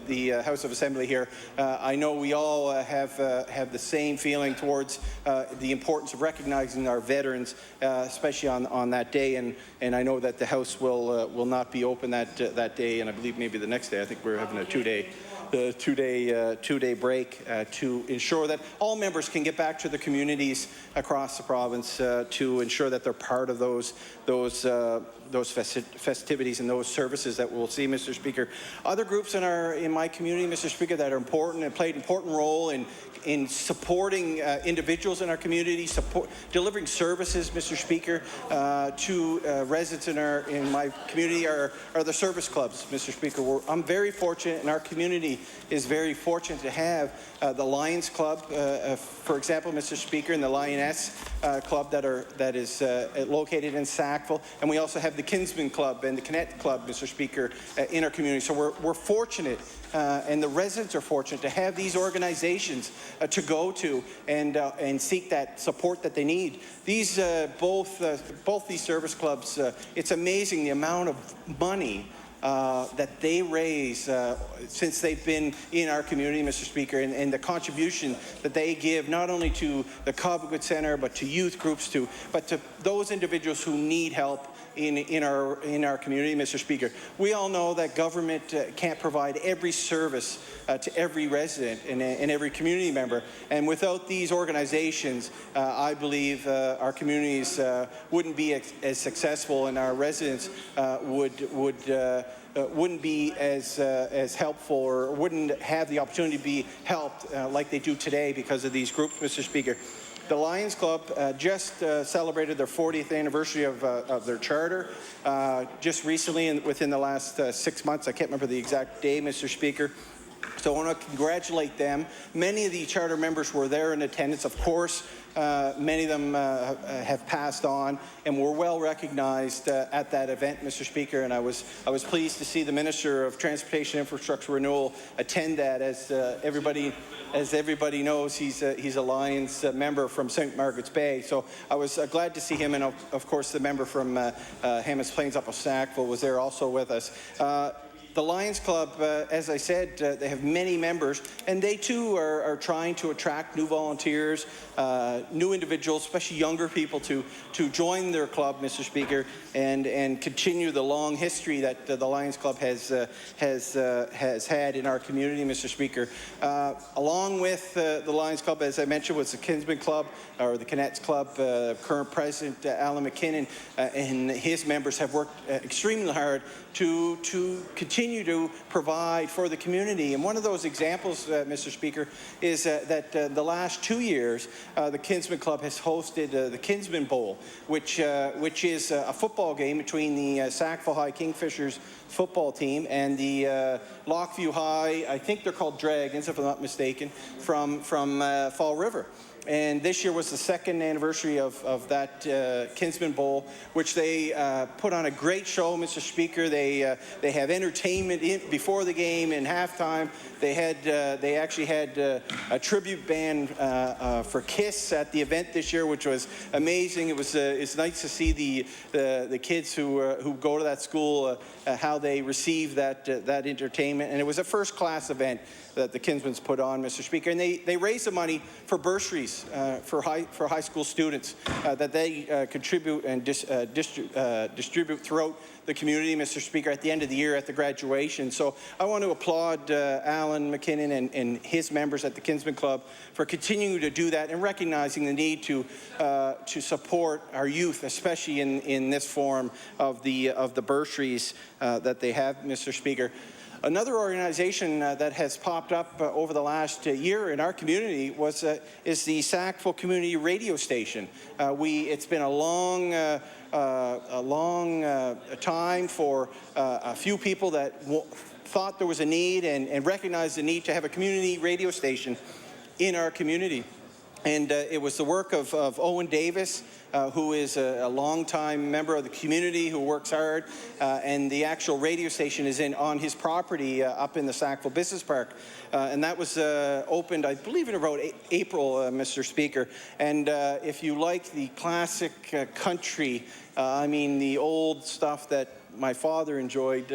the House of Assembly here. I know we all have the same feeling towards the importance of recognizing our veterans, especially on that day, and I know that the House will not be open that day, and I believe maybe the next day. I think we're having a two-day break to ensure that all members can get back to their communities across the province to ensure that they're part of those festivities and those services that we'll see, Mr. Speaker. Other groups in my community, Mr. Speaker, that are important and played an important role in supporting individuals in our community, delivering services, Mr. Speaker, to residents in my community are the service clubs, Mr. Speaker. I'm very fortunate, and our community is very fortunate to have the Lions Club, for example, Mr. Speaker, and the Lioness Club that is located in Sackville, and we also have the Kinsman Club and the Connect Club, Mr. Speaker, in our community. So we're fortunate, and the residents are fortunate to have these organizations to go to and seek that support that they need. These both these service clubs, it's amazing the amount of money that they raise since they've been in our community, Mr. Speaker, and the contribution that they give not only to the Cobequid Centre, but to youth groups, but to those individuals who need help in our community, Mr. Speaker. We all know that government can't provide every service to every resident and every community member, and without these organizations, I believe our communities wouldn't be as successful, and our residents wouldn't be as helpful, or wouldn't have the opportunity to be helped like they do today because of these groups, Mr. Speaker. The Lions Club just celebrated their 40th anniversary of their charter just recently, and within the last 6 months. I can't remember the exact day, Mr. Speaker. So I want to congratulate them. Many of the charter members were there in attendance. Of course, Many of them have passed on and were well recognized at that event, Mr. Speaker, and I was pleased to see the Minister of Transportation Infrastructure Renewal attend that. As everybody knows, he's a Lions member from St. Margaret's Bay, so I was glad to see him, and of course the member from Hammonds Plains up of Sackville was there also with us. The Lions Club, as I said, they have many members, and they too are trying to attract new volunteers, new individuals, especially younger people, to join their club, Mr. Speaker, and continue the long history that the Lions Club has had in our community, Mr. Speaker. Along with the Lions Club, as I mentioned, was the Kinsman Club, or the Cadets Club. Current President Alan McKinnon and his members have worked extremely hard to continue to provide for the community. And one of those examples, Mr. Speaker, is that the last 2 years, the Kinsman Club has hosted the Kinsman Bowl, which is a football game between the Sackville High Kingfishers football team and the Lockview High, I think they're called Dragons, if I'm not mistaken, from Fall River. And this year was the second anniversary of that Kinsman Bowl, which they put on a great show, Mr. Speaker. They have entertainment before the game and halftime. They actually had a tribute band for KISS at the event this year, which was amazing. It's nice to see the kids who go to that school how they receive that entertainment, and it was a first-class event that the Kinsmans put on, Mr. Speaker, and they raised the money for bursaries for high school students that they contribute and distribute throughout the community, Mr. Speaker, at the end of the year at the graduation. So I want to applaud Alan McKinnon and his members at the Kinsman Club for continuing to do that and recognizing the need to support our youth, especially in this form of the bursaries that they have, Mr. Speaker. Another organization that has popped up over the last year in our community is the Sackville Community Radio Station. It's been a long time for a few people that thought there was a need and recognized the need to have a community radio station in our community. And it was the work of Owen Davis, who is a longtime member of the community who works hard, and the actual radio station is on his property up in the Sackville Business Park. And that was opened, I believe, in about April, Mr. Speaker. And if you like the classic country, I mean the old stuff that my father enjoyed,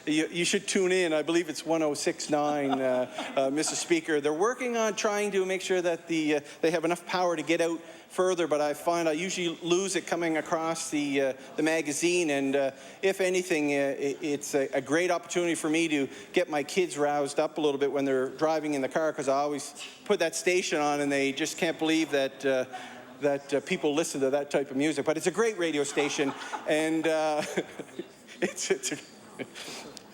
you should tune in. I believe it's 106.9, Mr. Speaker. They're working on trying to make sure that they have enough power to get out further, but I find I usually lose it coming across the magazine, and if anything, it's a great opportunity for me to get my kids roused up a little bit when they're driving in the car, because I always put that station on and they just can't believe that people listen to that type of music. But it's a great radio station, and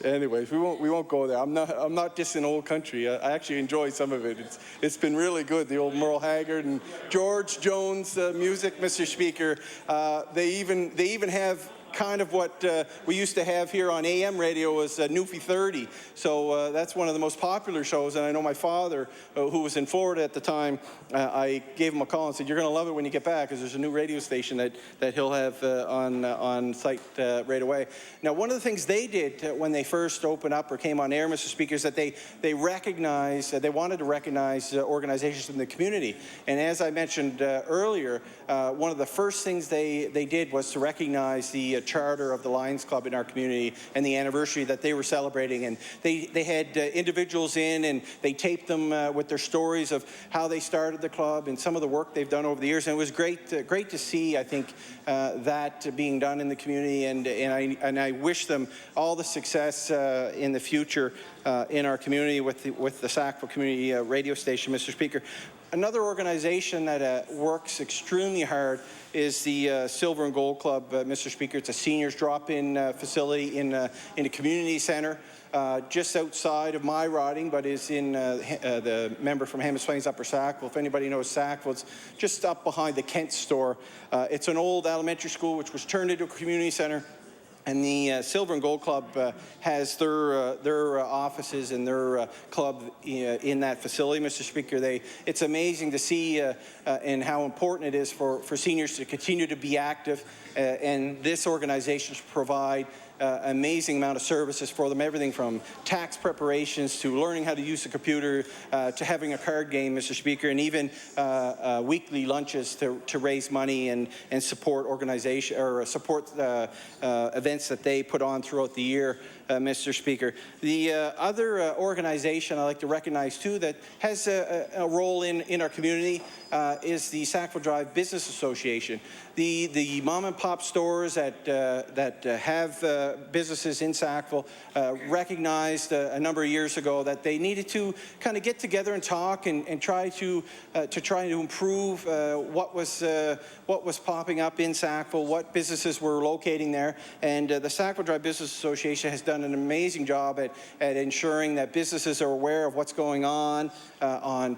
anyways, we won't go there. I'm not dissing old country. I actually enjoy some of it. It's been really good. The old Merle Haggard and George Jones music, Mr. Speaker. They even have kind of what we used to have here on AM radio was Newfie 30. So that's one of the most popular shows. And I know my father, who was in Florida at the time, I gave him a call and said, "You're going to love it when you get back, because there's a new radio station that he'll have on site right away." Now, one of the things they did when they first opened up or came on air, Mr. Speaker, is that they recognized, they wanted to recognize organizations in the community. And as I mentioned earlier, one of the first things they did was to recognize the charter of the Lions Club in our community and the anniversary that they were celebrating. And they had individuals in, and they taped them with their stories of how they started the club and some of the work they've done over the years. And it was great to see, I think, that being done in the community. And I wish them all the success in the future in our community with the Sackville Community Radio Station, Mr. Speaker. Another organization that works extremely hard is the Silver and Gold Club, Mr. Speaker. It's a seniors drop-in facility in a community centre just outside of my riding, but is in the member from Hammonds Plains, Upper Sackville. If anybody knows Sackville, it's just up behind the Kent store. It's an old elementary school which was turned into a community centre. And the Silver and Gold Club has their offices and their club in that facility, Mr. Speaker. It's amazing to see and how important it is for seniors to continue to be active, and this organization provide amazing amount of services for them, everything from tax preparations to learning how to use a computer to having a card game, Mr. Speaker, and even weekly lunches to raise money and support organization or support events that they put on throughout the year, Mr. Speaker. The other organization I'd like to recognize too that has a role in our community is the Sackville Drive Business Association. The mom and pop stores that have businesses in Sackville recognized a number of years ago that they needed to kind of get together and talk and try to improve what was popping up in Sackville, what businesses were locating there, and the Sackville Drive Business Association has done an amazing job at ensuring that businesses are aware of what's going on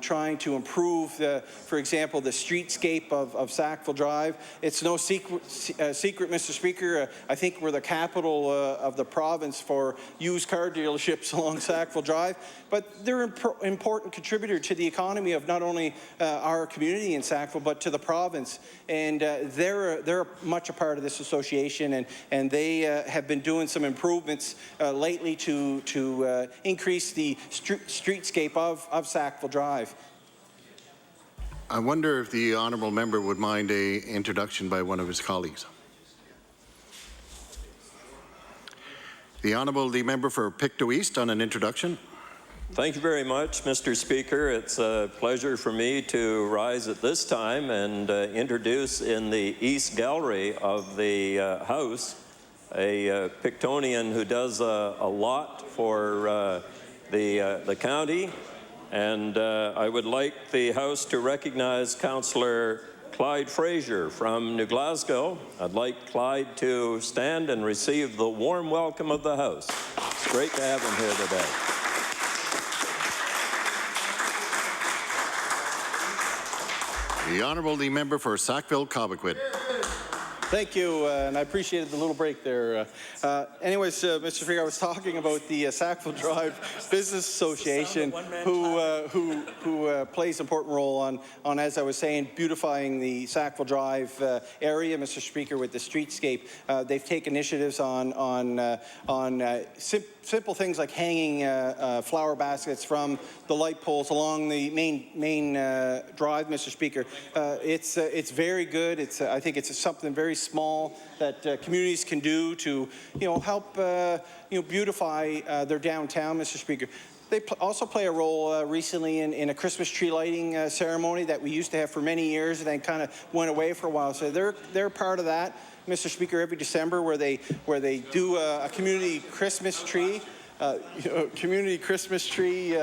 trying to improve, for example, the streetscape of Sackville Drive. It's no secret, Mr. Speaker. I think we're the capital of the province for used car dealerships along Sackville Drive, but they're an important contributor to the economy of not only our community in Sackville, but to the province. And they're much a part of this association, and they have been doing some improvements lately to increase the streetscape of Sackville Drive. I wonder if the honourable member would mind an introduction by one of his colleagues. The member for Pictou East on an introduction. Thank you very much, Mr. Speaker. It's a pleasure for me to rise at this time and introduce in the East Gallery of the House a Pictonian who does a lot for the county. And I would like the House to recognize Councillor Clyde Fraser from New Glasgow. I'd like Clyde to stand and receive the warm welcome of the House. It's great to have him here today. The Honourable Member for Sackville-Cobequid. Thank you, and I appreciated the little break there. Anyways, Mr. Speaker, I was talking about the Sackville Drive Business Association, who plays an important role on, as I was saying, beautifying the Sackville Drive area, Mr. Speaker, with the streetscape. They've taken initiatives on simple things like hanging flower baskets from the light poles along the main drive, Mr. Speaker. It's very good. I think it's something very small that communities can do to help beautify their downtown, Mr. Speaker. They also play a role recently in a Christmas tree lighting ceremony that we used to have for many years and then kind of went away for a while. So they're part of that, Mr. Speaker, every December where they do a community Christmas tree. Community Christmas tree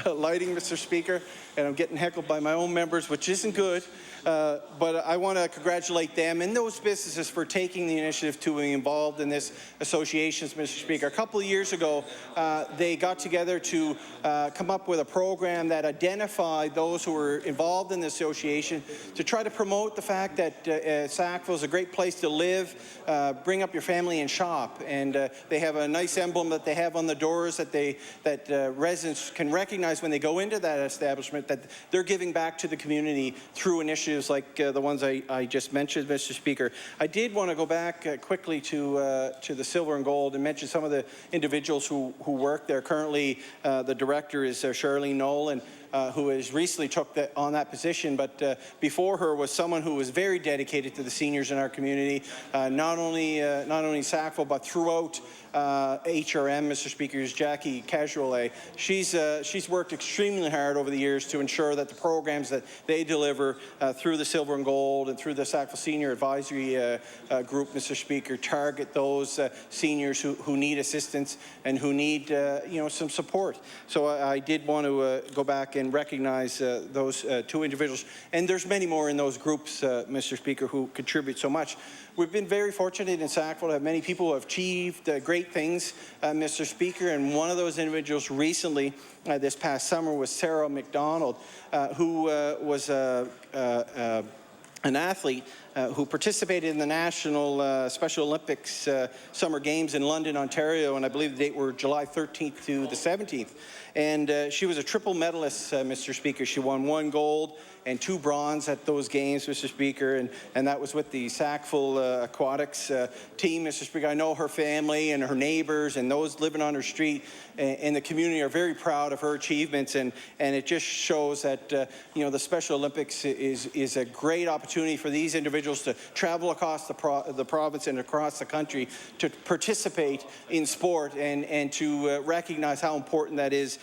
lighting, Mr. Speaker, and I'm getting heckled by my own members, which isn't good. But I want to congratulate them and those businesses for taking the initiative to be involved in this association, Mr. Speaker. A couple of years ago, they got together to come up with a program that identified those who were involved in the association to try to promote the fact that Sackville is a great place to live, bring up your family and shop. And they have a nice emblem that they have on the doors that residents can recognize when they go into that establishment that they're giving back to the community through initiatives like the ones I just mentioned, Mr. Speaker. I did want to go back quickly to the Silver and Gold and mention some of the individuals who work there. Currently, the director is Charlene Nolan, who has recently took on that position, but before her was someone who was very dedicated to the seniors in our community, not only Sackville, but throughout HRM, Mr. Speaker, is Jackie Casuale. She's worked extremely hard over the years to ensure that the programs that they deliver through the Silver and Gold and through the Sackville Senior Advisory Group, Mr. Speaker, target those seniors who need assistance and who need some support. So I did want to go back and recognize those two individuals. And there's many more in those groups, Mr. Speaker, who contribute so much. We've been very fortunate in Sackville to have many people who have achieved great things, Mr. Speaker, and one of those individuals recently, this past summer, was Sarah McDonald, who was an athlete who participated in the National Special Olympics Summer Games in London, Ontario, and I believe the date were July 13th to the 17th. And she was a triple medalist, Mr. Speaker. She won 1 gold and 2 bronze at those games, Mr. Speaker, and that was with the Sackville Aquatics team, Mr. Speaker. I know her family and her neighbors and those living on her street and the community are very proud of her achievements, and it just shows that you know, the Special Olympics is a great opportunity for these individuals to travel across the province and across the country to participate in sport and to recognize how important that is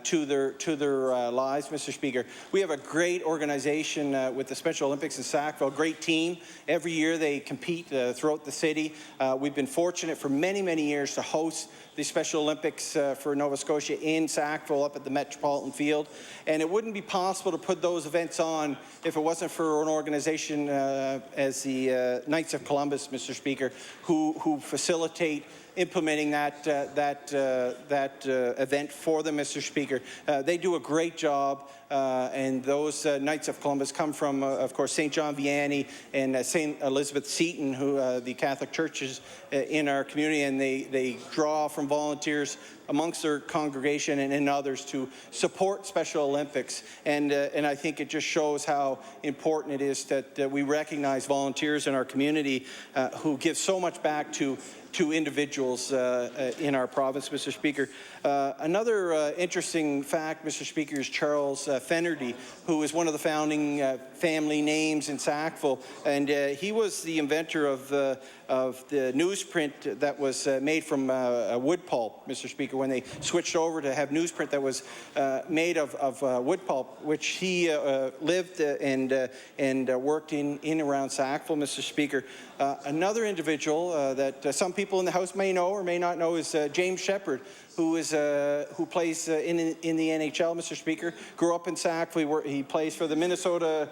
to their lives, Mr. Speaker. We have a great organization with the Special Olympics in Sackville, a great team. Every year they compete throughout the city. We've been fortunate for many, many years to host the Special Olympics for Nova Scotia in Sackville up at the Metropolitan Field. And it wouldn't be possible to put those events on if it wasn't for an organization as the Knights of Columbus, Mr. Speaker, who facilitate implementing that event for them, Mr. Speaker. They do a great job, and those Knights of Columbus come from, of course, St. John Vianney and St. Elizabeth Seton, who the Catholic churches in our community, and they draw from volunteers amongst their congregation and others to support Special Olympics. And I think it just shows how important it is that we recognize volunteers in our community who give so much back to individuals in our province, Mr. Speaker. Another interesting fact, Mr. Speaker, is Charles Fenerty, who is one of the founding family names in Sackville, and he was the inventor of the newsprint that was made from wood pulp, Mr. Speaker, when they switched over to have newsprint that was made of wood pulp, which he lived and worked in around Sackville, Mr. Speaker. Another individual that some people in the House may know or may not know is James Shepherd, who plays in the NHL, Mr. Speaker. Grew up in Sackville. He plays for the Minnesota.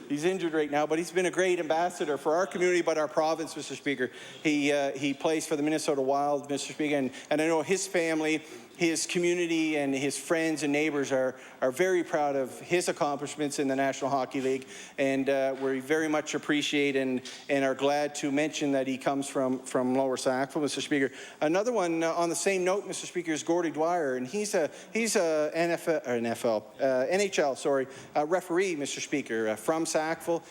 He's injured right now, but he's been a great ambassador for our community, but our province, Mr. Speaker. He plays for the Minnesota Wild, Mr. Speaker, and I know his family, his community, and his friends and neighbors are very proud of his accomplishments in the National Hockey League, and we very much appreciate and are glad to mention that he comes from Lower Sackville, Mr. Speaker. Another one on the same note, Mr. Speaker, is Gordy Dwyer, and he's a NHL referee, Mr. Speaker, from Sackville.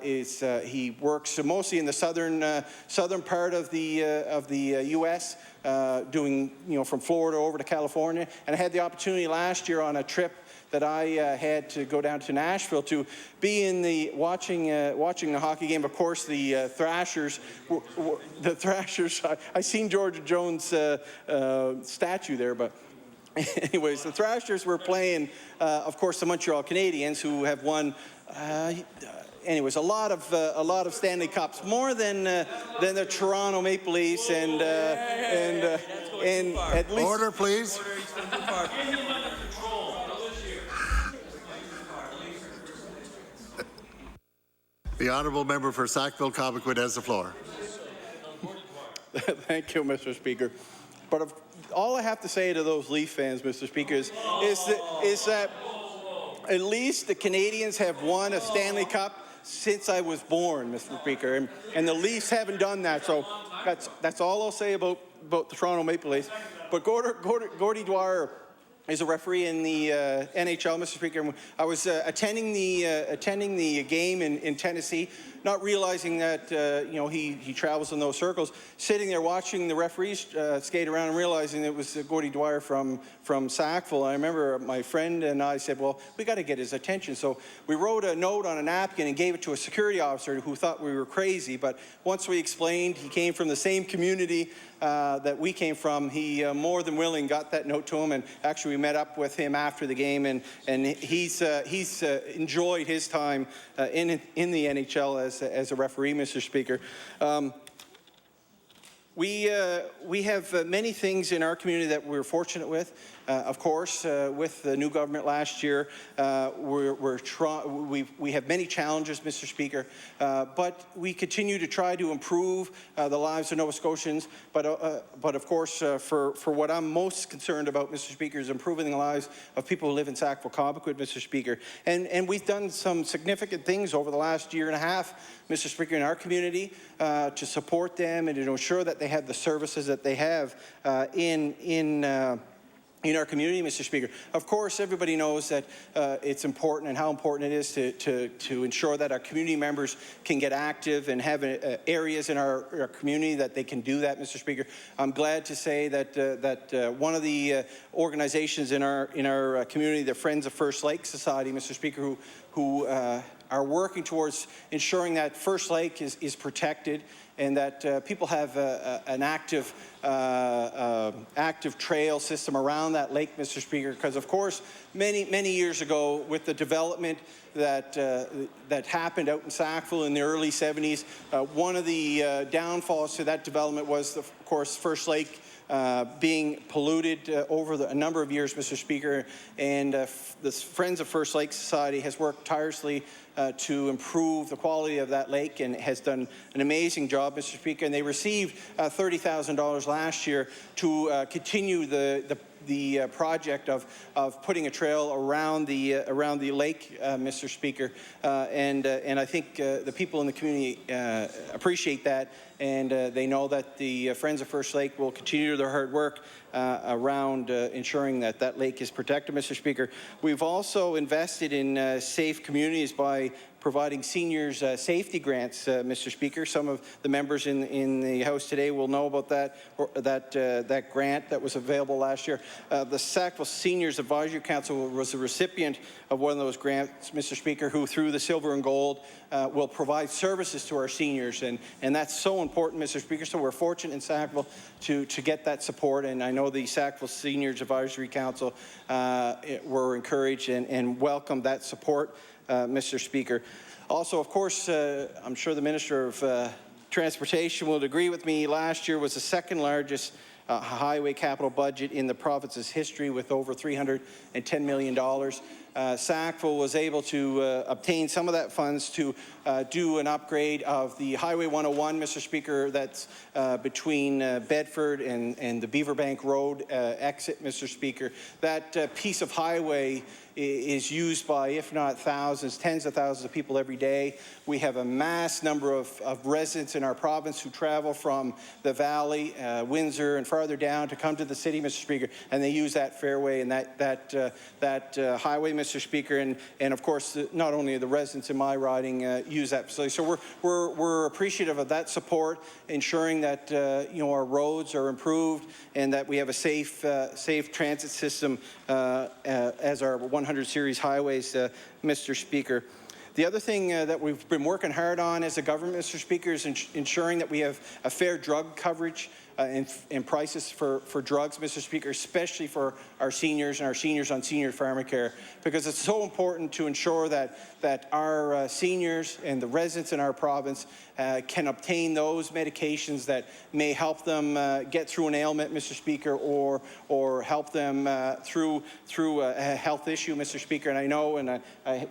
He works mostly in the southern part of the U.S., doing, from Florida over to California. And I had the opportunity last year on a trip that I had to go down to Nashville to be in watching the hockey game. Of course, the Thrashers. I seen Georgia Jones' statue there, but. Anyways, the Thrashers were playing, of course, the Montreal Canadiens, who have won. Anyways, a lot of Stanley Cups, more than the Toronto Maple Leafs, and at least. Order, please. The honourable member for Sackville-Cobequid has the floor. Thank you, Mr. Speaker. But all I have to say to those Leaf fans, Mr. Speaker, is that at least the Canadians have won a Stanley Cup since I was born, Mr. Speaker, and the Leafs haven't done that. So that's all I'll say about the Toronto Maple Leafs. But Gordy Dwyer is a referee in the NHL, Mr. Speaker. I was attending the game in Tennessee, not realizing that he travels in those circles, sitting there watching the referees skate around and realizing it was Gordy Dwyer from Sackville. I remember my friend and I said, well, we got to get his attention. So we wrote a note on a napkin and gave it to a security officer who thought we were crazy. But once we explained he came from the same community that we came from, he more than willing got that note to him, and actually we met up with him after the game, and he's enjoyed his time in the NHL as a referee, Mr. Speaker. We have many things in our community that we're fortunate with. Of course, with the new government last year, we have many challenges, Mr. Speaker, but we continue to try to improve the lives of Nova Scotians. But of course, for what I'm most concerned about, Mr. Speaker, is improving the lives of people who live in Sackville-Cobequid, Mr. Speaker. And we've done some significant things over the last year and a half, Mr. Speaker, in our community to support them and to ensure that they have the services that they have in our community, Mr. Speaker. Of course, everybody knows that it's important and how important it is to ensure that our community members can get active and have areas in our community that they can do that, Mr. Speaker. I'm glad to say that one of the organizations in our community, the Friends of First Lake Society, Mr. Speaker, who are working towards ensuring that First Lake is protected and that people have an active trail system around that lake, Mr. Speaker, because of course many years ago with the development that happened out in Sackville in the early 70s, one of the downfalls to that development was, of course, First Lake being polluted over a number of years, Mr. Speaker, and the Friends of First Lake Society has worked tirelessly to improve the quality of that lake and has done an amazing job, Mr. Speaker, and they received $30,000 last year to continue the project of putting a trail around the lake, Mr. Speaker, and I think the people in the community appreciate that, and they know that the Friends of First Lake will continue their hard work around ensuring that that lake is protected, Mr. Speaker. We've also invested in safe communities by providing seniors safety grants, Mr. Speaker. Some of the members in the House today will know about that grant that was available last year. The Sackville Seniors Advisory Council was a recipient of one of those grants, Mr. Speaker, who through the Silver and Gold will provide services to our seniors, and that's so important, Mr. Speaker. So we're fortunate in Sackville to get that support, and I know the Sackville Seniors Advisory Council were encouraged and welcomed that support, Mr. Speaker. Also, of course, I'm sure the Minister of Transportation will agree with me, last year was the second largest highway capital budget in the province's history with over $310 million. Sackville was able to obtain some of that funds to do an upgrade of the Highway 101, Mr. Speaker, that's between Bedford and the Beaverbank Road exit, Mr. Speaker. That piece of highway is used by, if not thousands, tens of thousands of people every day. We have a mass number of residents in our province who travel from the valley, Windsor, and farther down to come to the city, Mr. Speaker, and they use that fairway and that highway, Mr. Speaker, and of course, not only the residents in my riding use that facility. So we're appreciative of that support, ensuring that our roads are improved and that we have a safe transit system as our 100 series highways, Mr. Speaker. The other thing that we've been working hard on as a government, Mr. Speaker, is ensuring that we have a fair drug coverage and prices for drugs, Mr. Speaker, especially for our seniors and our seniors on senior pharmacare, because it's so important to ensure that our seniors and the residents in our province can obtain those medications that may help them get through an ailment, Mr. Speaker, or help them through a health issue, Mr. Speaker. And I know, and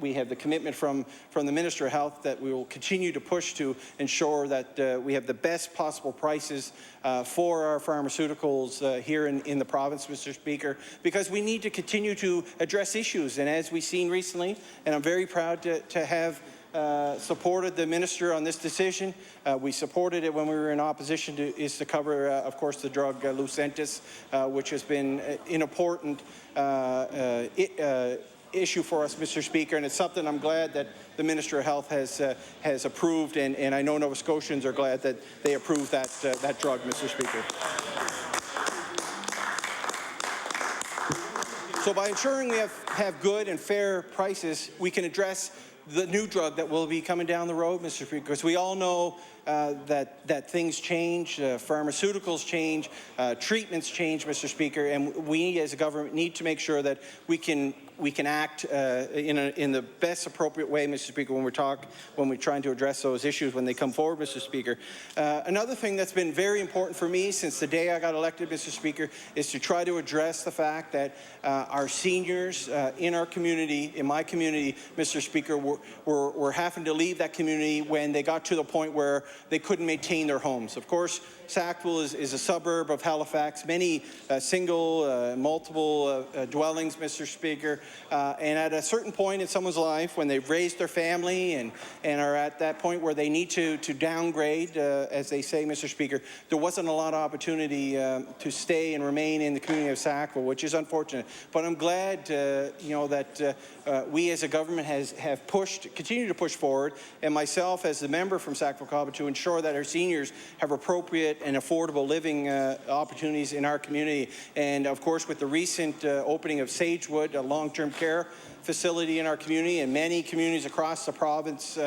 we have the commitment from the Minister of Health that we will continue to push to ensure that we have the best possible prices for our pharmaceuticals here in the province, Mr. Speaker, because we need to continue to address issues. And as we've seen recently, and I'm very proud to have supported the minister on this decision. We supported it when we were in opposition to cover, of course, the drug Lucentis, which has been an important issue for us, Mr. Speaker, and it's something I'm glad that the Minister of Health has approved, and I know Nova Scotians are glad that they approved that drug, Mr. Speaker. So by ensuring we have good and fair prices, we can address the new drug that will be coming down the road, Mr. Speaker, because we all know that things change, pharmaceuticals change, treatments change, Mr. Speaker, and we as a government need to make sure that we can we can act in the best appropriate way, Mr. Speaker, when we're trying to address those issues when they come forward, Mr. Speaker. Another thing that's been very important for me since the day I got elected, Mr. Speaker, is to try to address the fact that our seniors in our community, in my community, Mr. Speaker, were having to leave that community when they got to the point where they couldn't maintain their homes. Of course, Sackville is a suburb of Halifax, many single, multiple dwellings, Mr. Speaker, and at a certain point in someone's life when they've raised their family and are at that point where they need to downgrade, as they say, Mr. Speaker, there wasn't a lot of opportunity to stay and remain in the community of Sackville, which is unfortunate. But I'm glad, that we as a government have continue to push forward, and myself as the member from Sackville-Cobequid, to ensure that our seniors have appropriate and affordable living opportunities in our community. And of course, with the recent opening of Sagewood, a long-term care facility in our community, and many communities across the province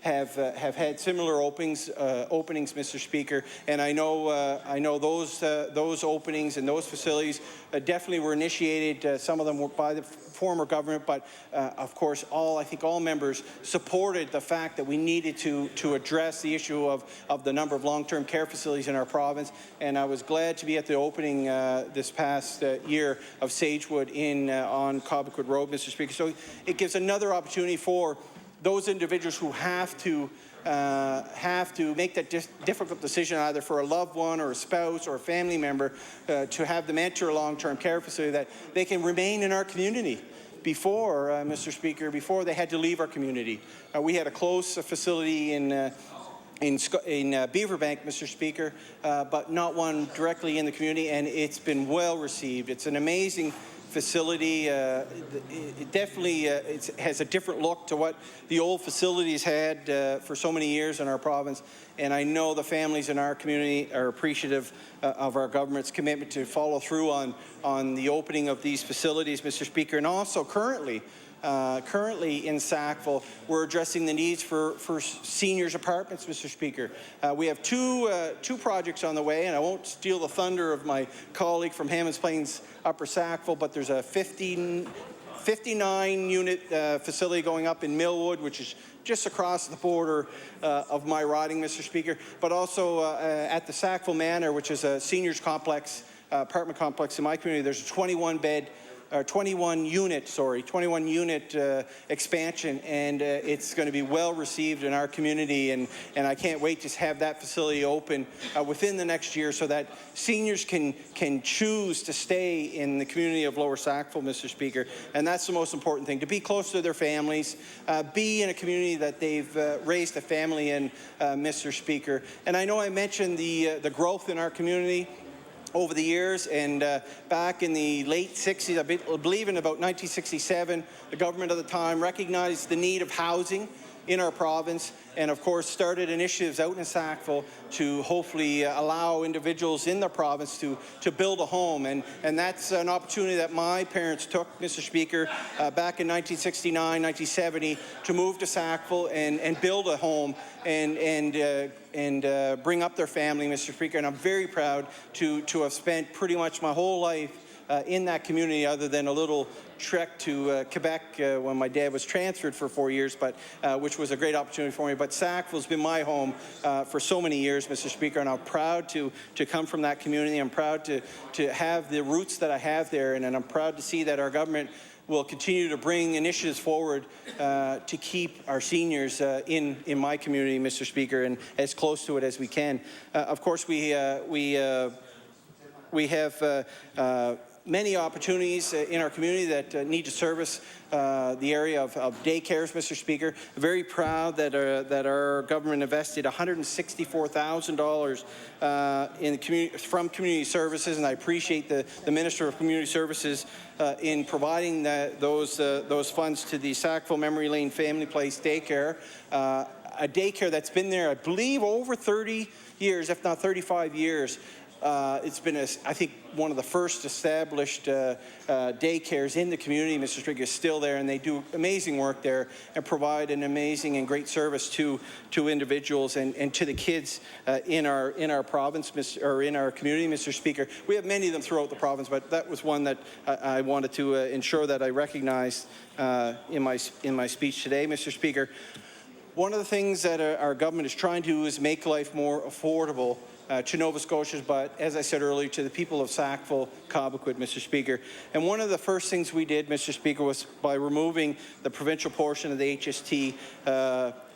have had similar openings, Mr. Speaker. And I know those openings and those facilities definitely were initiated. Some of them were by the former government, but of course, I think all members supported the fact that we needed to address the issue of the number of long-term care facilities in our province. And I was glad to be at the opening this past year of Sagewood on Cobequid Road, Mr. Speaker. So it gives another opportunity for those individuals who have to make that difficult decision, either for a loved one or a spouse or a family member, to have them enter a long-term care facility, that they can remain in our community. Before, Mr. Speaker, before they had to leave our community. We had a close facility in Beaverbank, Mr. Speaker, but not one directly in the community, and it's been well received. It's an amazing facility. It definitely it has a different look to what the old facilities had for so many years in our province. And I know the families in our community are appreciative of our government's commitment to follow through on the opening of these facilities, Mr. Speaker. And also currently in Sackville, we're addressing the needs for seniors' apartments, Mr. Speaker. We have two projects on the way, and I won't steal the thunder of my colleague from Hammonds Plains Upper Sackville, but there's a 59-unit facility going up in Millwood, which is just across the border of my riding, Mr. Speaker, but also at the Sackville Manor, which is a seniors complex, apartment complex in my community. There's a 21-unit expansion, and it's going to be well received in our community, and I can't wait to have that facility open within the next year so that seniors can choose to stay in the community of Lower Sackville, Mr. Speaker. And that's the most important thing, to be close to their families, be in a community that they've raised a family in, Mr. Speaker. And I know I mentioned the growth in our community over the years, and back in the late 60s, I believe in about 1967, the government at the time recognized the need of housing in our province, and of course started initiatives out in Sackville to hopefully allow individuals in the province to build a home, and that's an opportunity that my parents took, Mr. Speaker, back in 1969, 1970, to move to Sackville and build a home and bring up their family, Mr. Speaker. And I'm very proud to have spent pretty much my whole life in that community, other than a little trek to Quebec when my dad was transferred for 4 years, but which was a great opportunity for me. But Sackville's been my home for so many years, Mr. Speaker, and I'm proud to come from that community. I'm proud to have the roots that I have there, and I'm proud to see that our government will continue to bring initiatives forward to keep our seniors in my community, Mr. Speaker, and as close to it as we can. Of course, we have many opportunities in our community that need to service the area of daycares, Mr. Speaker. Very proud that our government invested $164,000 from community services, and I appreciate the Minister of Community Services in providing those funds to the Sackville Memory Lane Family Place Daycare, a daycare that's been there, I believe, over 30 years, if not 35 years. It's been, I think, one of the first established daycares in the community. Mr. Speaker, is still there, and they do amazing work there and provide an amazing and great service to individuals and to the kids in our province, or in our community, Mr. Speaker. We have many of them throughout the province, but that was one that I wanted to ensure that I recognized in my speech today, Mr. Speaker. One of the things that our government is trying to do is make life more affordable to Nova Scotians, but as I said earlier, to the people of Sackville, Cobequid, Mr. Speaker. And one of the first things we did, Mr. Speaker, was by removing the provincial portion of the HST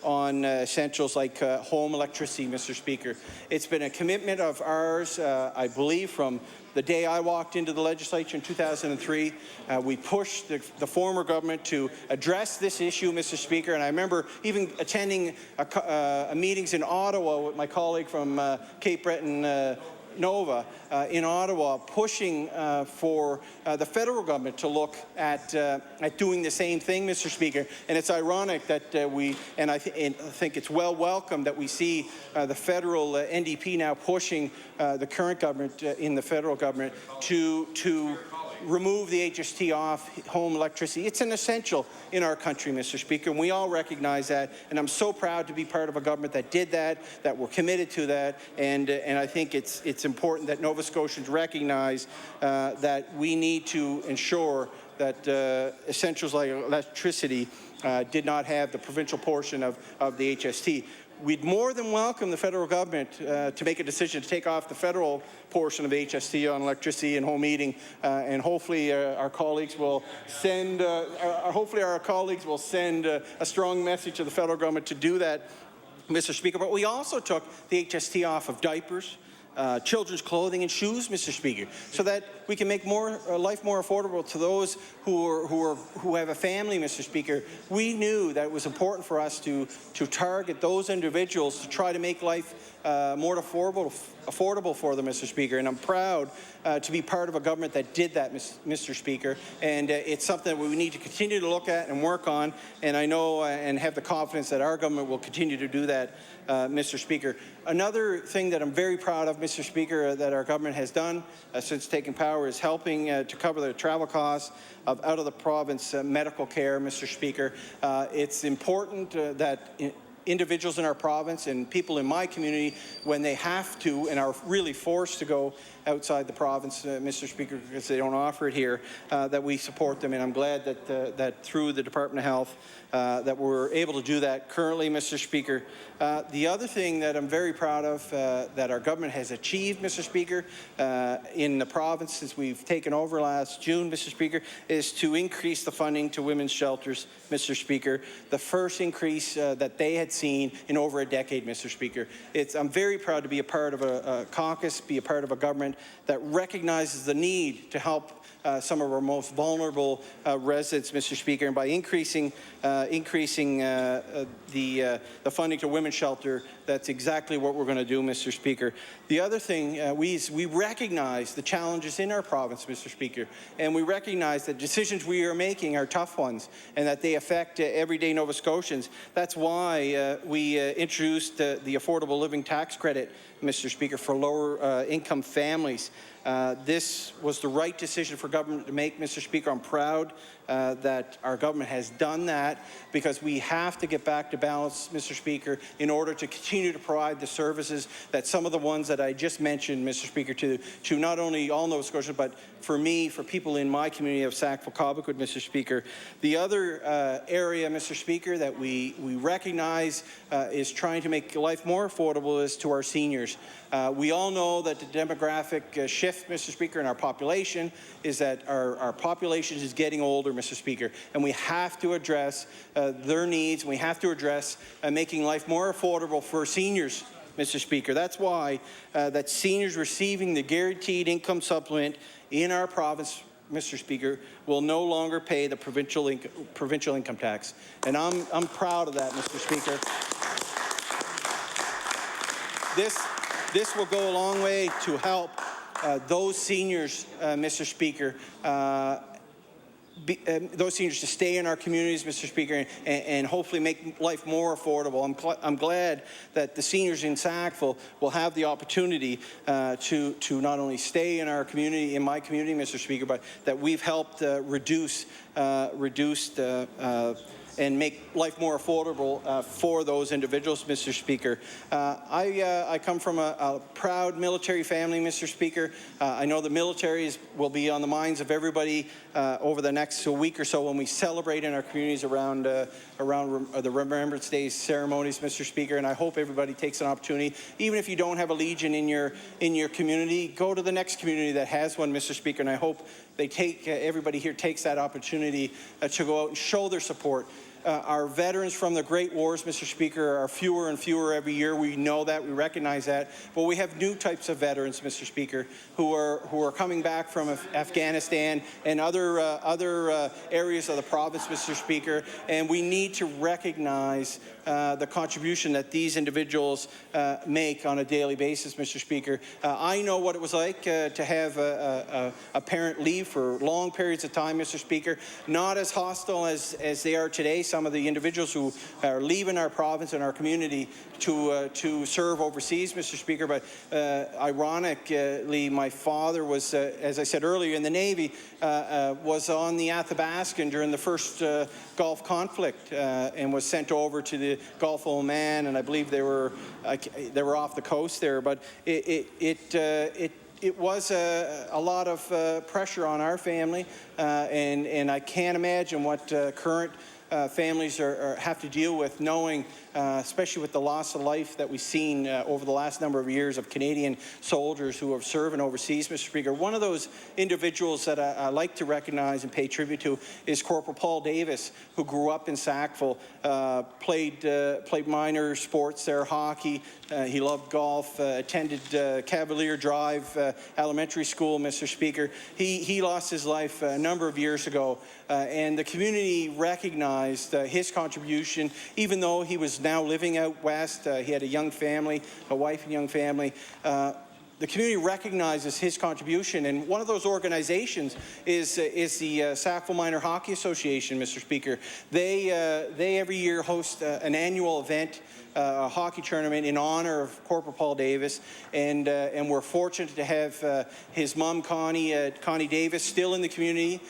on essentials like home electricity, Mr. Speaker. It's been a commitment of ours, I believe, from the day I walked into the legislature in 2003. We pushed the former government to address this issue, Mr. Speaker, and I remember even attending meetings in Ottawa with my colleague from Cape Breton Nova in Ottawa, pushing for the federal government to look at doing the same thing, Mr. Speaker. And it's ironic that I think it's well welcome that we see the federal NDP now pushing the current government in the federal government to remove the HST off home electricity. It's an essential in our country, Mr. Speaker, and we all recognize that, and I'm so proud to be part of a government that did that we're committed to that, and I think it's important that Nova Scotians recognize that we need to ensure that essentials like electricity did not have the provincial portion of the HST. We'd more than welcome the federal government to make a decision to take off the federal portion of HST on electricity and home heating, and hopefully our colleagues will send a strong message to the federal government to do that, Mr. Speaker. But we also took the HST off of diapers, children's clothing and shoes, Mr. Speaker, so that we can make life more affordable to those who have a family, Mr. Speaker. We knew that it was important for us to target those individuals to try to make life more affordable for them, Mr. Speaker. And I'm proud to be part of a government that did that, Mr. Speaker. And it's something that we need to continue to look at and work on. And I know and have the confidence that our government will continue to do that, Mr. Speaker. Another thing that I'm very proud of, Mr. Speaker, that our government has done since taking power is helping to cover the travel costs of out of the province medical care, Mr. Speaker. It's important that individuals in our province and people in my community, when they have to and are really forced to go outside the province, Mr. Speaker, because they don't offer it here, that we support them. And I'm glad that through the Department of Health that we're able to do that currently, Mr. Speaker. The other thing that I'm very proud of that our government has achieved, Mr. Speaker, in the province since we've taken over last June, Mr. Speaker, is to increase the funding to women's shelters, Mr. Speaker. The first increase that they had seen in over a decade, Mr. Speaker. I'm very proud to be a part of a caucus, be a part of a government that recognizes the need to help some of our most vulnerable residents, Mr. Speaker, and by increasing the funding to women's shelter, that's exactly what we're going to do, Mr. Speaker. The other thing, we recognize the challenges in our province, Mr. Speaker, and we recognize that decisions we are making are tough ones and that they affect everyday Nova Scotians. That's why we introduced the Affordable Living Tax Credit, Mr. Speaker, for lower income families. This was the right decision for government to make, Mr. Speaker. I'm proud that our government has done that because we have to get back to balance, Mr. Speaker, in order to continue to provide the services that some of the ones that I just mentioned, Mr. Speaker, to not only all Nova Scotians, but for me, for people in my community of Sackville, Cobequid, Mr. Speaker. The other area, Mr. Speaker, that we recognize is trying to make life more affordable is to our seniors. We all know that the demographic shift, Mr. Speaker, in our population is that our population is getting older, Mr. Speaker, and we have to address their needs. We have to address making life more affordable for seniors, Mr. Speaker. That's why that seniors receiving the guaranteed income supplement in our province, Mr. Speaker, will no longer pay the provincial income tax. And I'm proud of that, Mr. Speaker. This will go a long way to help those seniors, Mr. Speaker, those seniors to stay in our communities, Mr. Speaker, and hopefully make life more affordable. I'm glad that the seniors in Sackville will have the opportunity to not only stay in our community, in my community, Mr. Speaker, but that we've helped reduce and make life more affordable for those individuals, Mr. Speaker. I come from a proud military family, Mr. Speaker. I know the military will be on the minds of everybody over the next week or so when we celebrate in our communities around the Remembrance Day ceremonies, Mr. Speaker. And I hope everybody takes an opportunity, even if you don't have a Legion in your community, go to the next community that has one, Mr. Speaker. And I hope they everybody here takes that opportunity to go out and show their support. Our veterans from the Great Wars, Mr. Speaker, are fewer and fewer every year. We know that, we recognize that. But we have new types of veterans, Mr. Speaker, who are coming back from Afghanistan and other areas of the province, Mr. Speaker. And we need to recognize the contribution that these individuals make on a daily basis, Mr. Speaker. I know what it was like to have a parent leave for long periods of time, Mr. Speaker. Not as hostile as they are today. Some of the individuals who are leaving our province and our community to serve overseas, Mr. Speaker. But ironically, my father was, as I said earlier, in the Navy, was on the Athabascan during the first Gulf conflict and was sent over to the Gulf of Oman, and I believe they were off the coast there. But it was a lot of pressure on our family, and I can't imagine what current families have to deal with, knowing, especially with the loss of life that we've seen over the last number of years of Canadian soldiers who have served overseas, Mr. Speaker. One of those individuals that I like to recognize and pay tribute to is Corporal Paul Davis, who grew up in Sackville, played minor sports there, hockey. He loved golf, attended Cavalier Drive Elementary School, Mr. Speaker. He lost his life a number of years ago, and the community recognized his contribution, even though he was now living out west. He had a young family, a wife and young family. The community recognizes his contribution, and one of those organizations is the Sackville Minor Hockey Association, Mr. Speaker. They every year host an annual event, a hockey tournament in honor of Corporal Paul Davis, and we're fortunate to have his mom, Connie Davis, still in the community.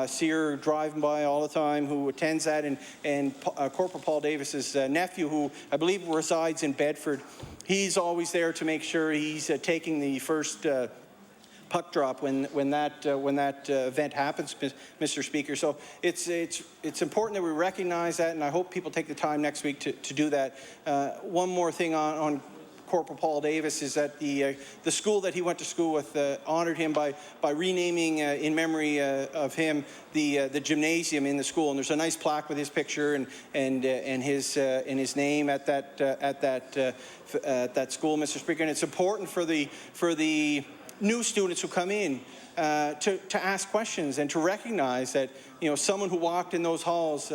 See her driving by all the time, who attends that, and Corporal Paul Davis's nephew, who I believe resides in Bedford. He's always there to make sure he's taking the first puck drop when that event happens, Mr. Speaker. So it's important that we recognize that, and I hope people take the time next week to do that. One more thing on Corporal Paul Davis is that the school that he went to school with honored him by renaming in memory of him the gymnasium in the school, and there's a nice plaque with his picture and his name at that school, Mr. Speaker. And it's important for the new students who come in to ask questions and to recognize that, you know, someone who walked in those halls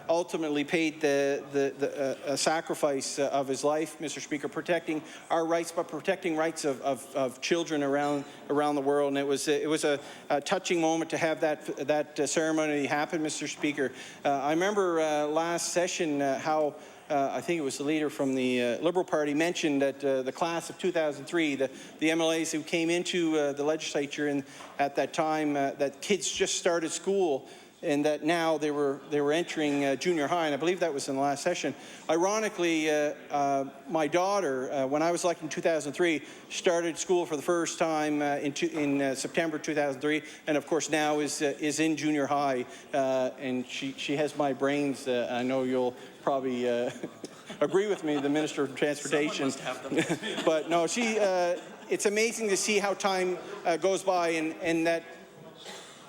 ultimately paid the sacrifice of his life, Mr. Speaker, protecting our rights, but protecting rights of children around the world. And it was a touching moment to have that ceremony happen, Mr. Speaker. I remember last session how I think it was the leader from the Liberal Party mentioned that the class of 2003, the MLAs who came into the legislature at that time, that kids just started school, and that now they were entering junior high, and I believe that was in the last session. Ironically, my daughter, when I was elected in 2003, started school for the first time in September 2003, and of course now is in junior high, and she has my brains. I know you'll probably agree with me, the Minister of Transportation. But no, it's amazing to see how time goes by, and that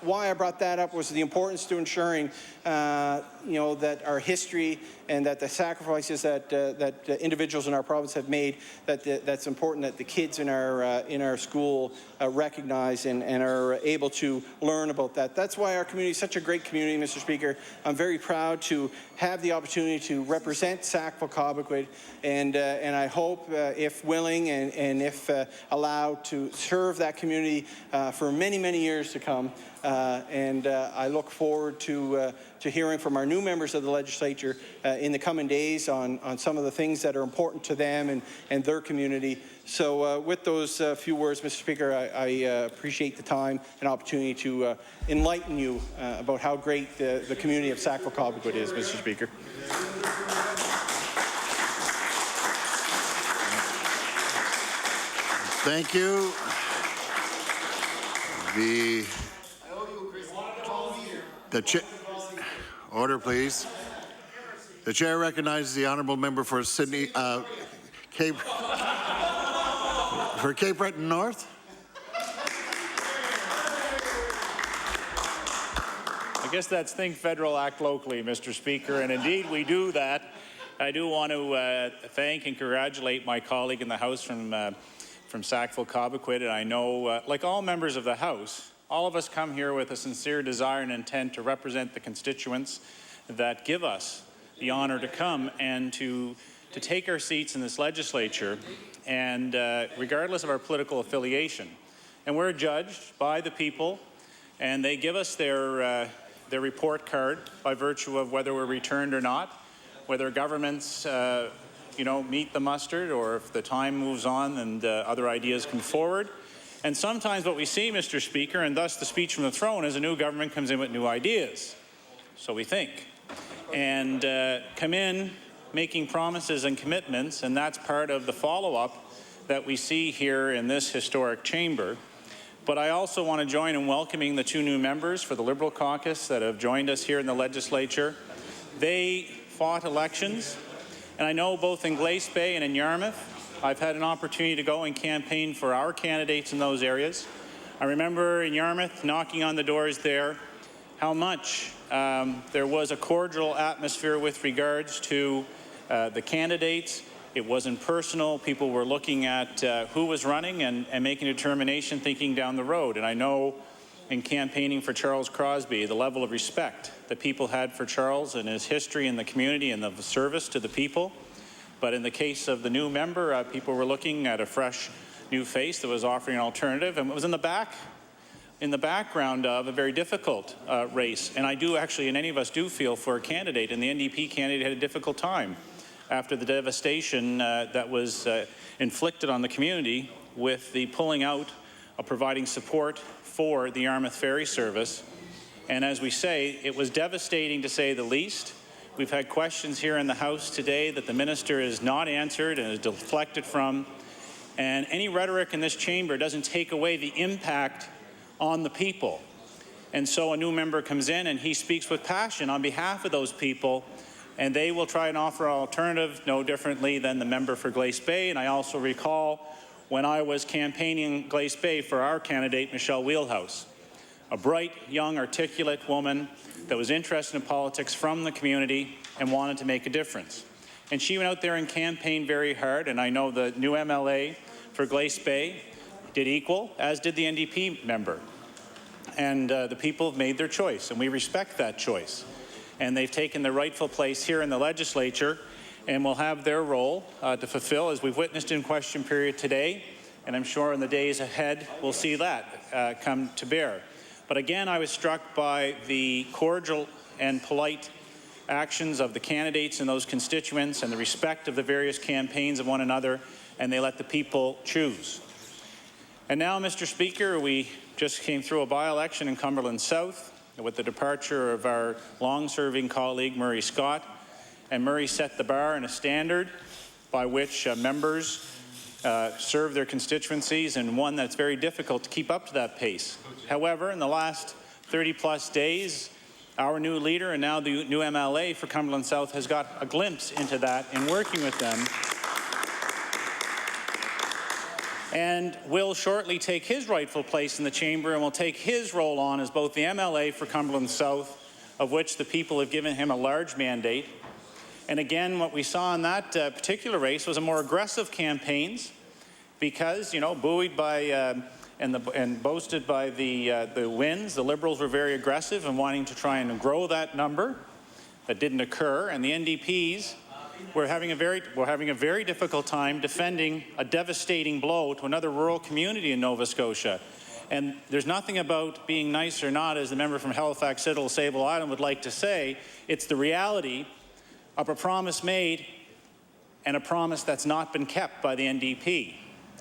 why I brought that up was the importance to ensuring, that our history and that the sacrifices that individuals in our province have made, that's important that the kids in our school recognize and are able to learn about that. That's why our community is such a great community, Mr. Speaker. I'm very proud to have the opportunity to represent Sackville-Cobequid, and I hope, if willing and if allowed, to serve that community for many, many years to come. and I look forward to hearing from our new members of the legislature in the coming days on some of the things that are important to them and their community. So with those few words, Mr. Speaker, I appreciate the time and opportunity to enlighten you about how great the community of Sackville-Cobequid is, Mr. Speaker. Thank you. Order, please. The chair recognizes the honourable member for Sydney, Cape Breton North. I guess that's think federal, act locally, Mr. Speaker, and indeed we do that. I do want to thank and congratulate my colleague in the House from Sackville-Cobequid, and I know, like all members of the House, all of us come here with a sincere desire and intent to represent the constituents that give us the honour to come and to take our seats in this legislature, and regardless of our political affiliation. And we're judged by the people, and they give us their report card by virtue of whether we're returned or not, whether governments meet the mustard, or if the time moves on and other ideas come forward. And sometimes what we see, Mr. Speaker, and thus the speech from the throne, is a new government comes in with new ideas. So we think. And come in making promises and commitments, and that's part of the follow-up that we see here in this historic chamber. But I also want to join in welcoming the two new members for the Liberal caucus that have joined us here in the legislature. They fought elections, and I know both in Glace Bay and in Yarmouth, I've had an opportunity to go and campaign for our candidates in those areas. I remember in Yarmouth, knocking on the doors there, how much there was a cordial atmosphere with regards to the candidates. It wasn't personal. People were looking at who was running and making a determination, thinking down the road. And I know in campaigning for Charles Crosby, the level of respect that people had for Charles and his history in the community and the service to the people. But in the case of the new member, people were looking at a fresh new face that was offering an alternative, and it was in the background of a very difficult race. And I do actually, and any of us do feel for a candidate, and the NDP candidate had a difficult time after the devastation that was inflicted on the community with the pulling out of providing support for the Yarmouth Ferry Service. And as we say, it was devastating to say the least. We've had questions here in the House today that the minister has not answered and has deflected from. And any rhetoric in this chamber doesn't take away the impact on the people. And so a new member comes in and he speaks with passion on behalf of those people, and they will try and offer an alternative no differently than the member for Glace Bay. And I also recall when I was campaigning in Glace Bay for our candidate, Michelle Wheelhouse, a bright, young, articulate woman that was interested in politics from the community and wanted to make a difference. And she went out there and campaigned very hard, and I know the new MLA for Glace Bay did equal, as did the NDP member. And the people have made their choice, and we respect that choice. And they've taken their rightful place here in the legislature and will have their role to fulfill, as we've witnessed in question period today, and I'm sure in the days ahead we'll see that come to bear. But again, I was struck by the cordial and polite actions of the candidates and those constituents and the respect of the various campaigns of one another, and they let the people choose. And now, Mr. Speaker, we just came through a by-election in Cumberland South with the departure of our long-serving colleague, Murray Scott. And Murray set the bar and a standard by which members serve their constituencies, and one that's very difficult to keep up to that pace. However, in the last 30-plus days, our new leader and now the new MLA for Cumberland South has got a glimpse into that in working with them, and will shortly take his rightful place in the chamber and will take his role on as both the MLA for Cumberland South, of which the people have given him a large mandate. And again, what we saw in that particular race was a more aggressive campaigns because, buoyed by and boasted by the wins, the Liberals were very aggressive in wanting to try and grow that number. That didn't occur, and the NDPs were having a very difficult time defending a devastating blow to another rural community in Nova Scotia. And there's nothing about being nice or not, as the member from Halifax Citadel Sable Island would like to say. It's the reality of a promise made and a promise that's not been kept by the NDP.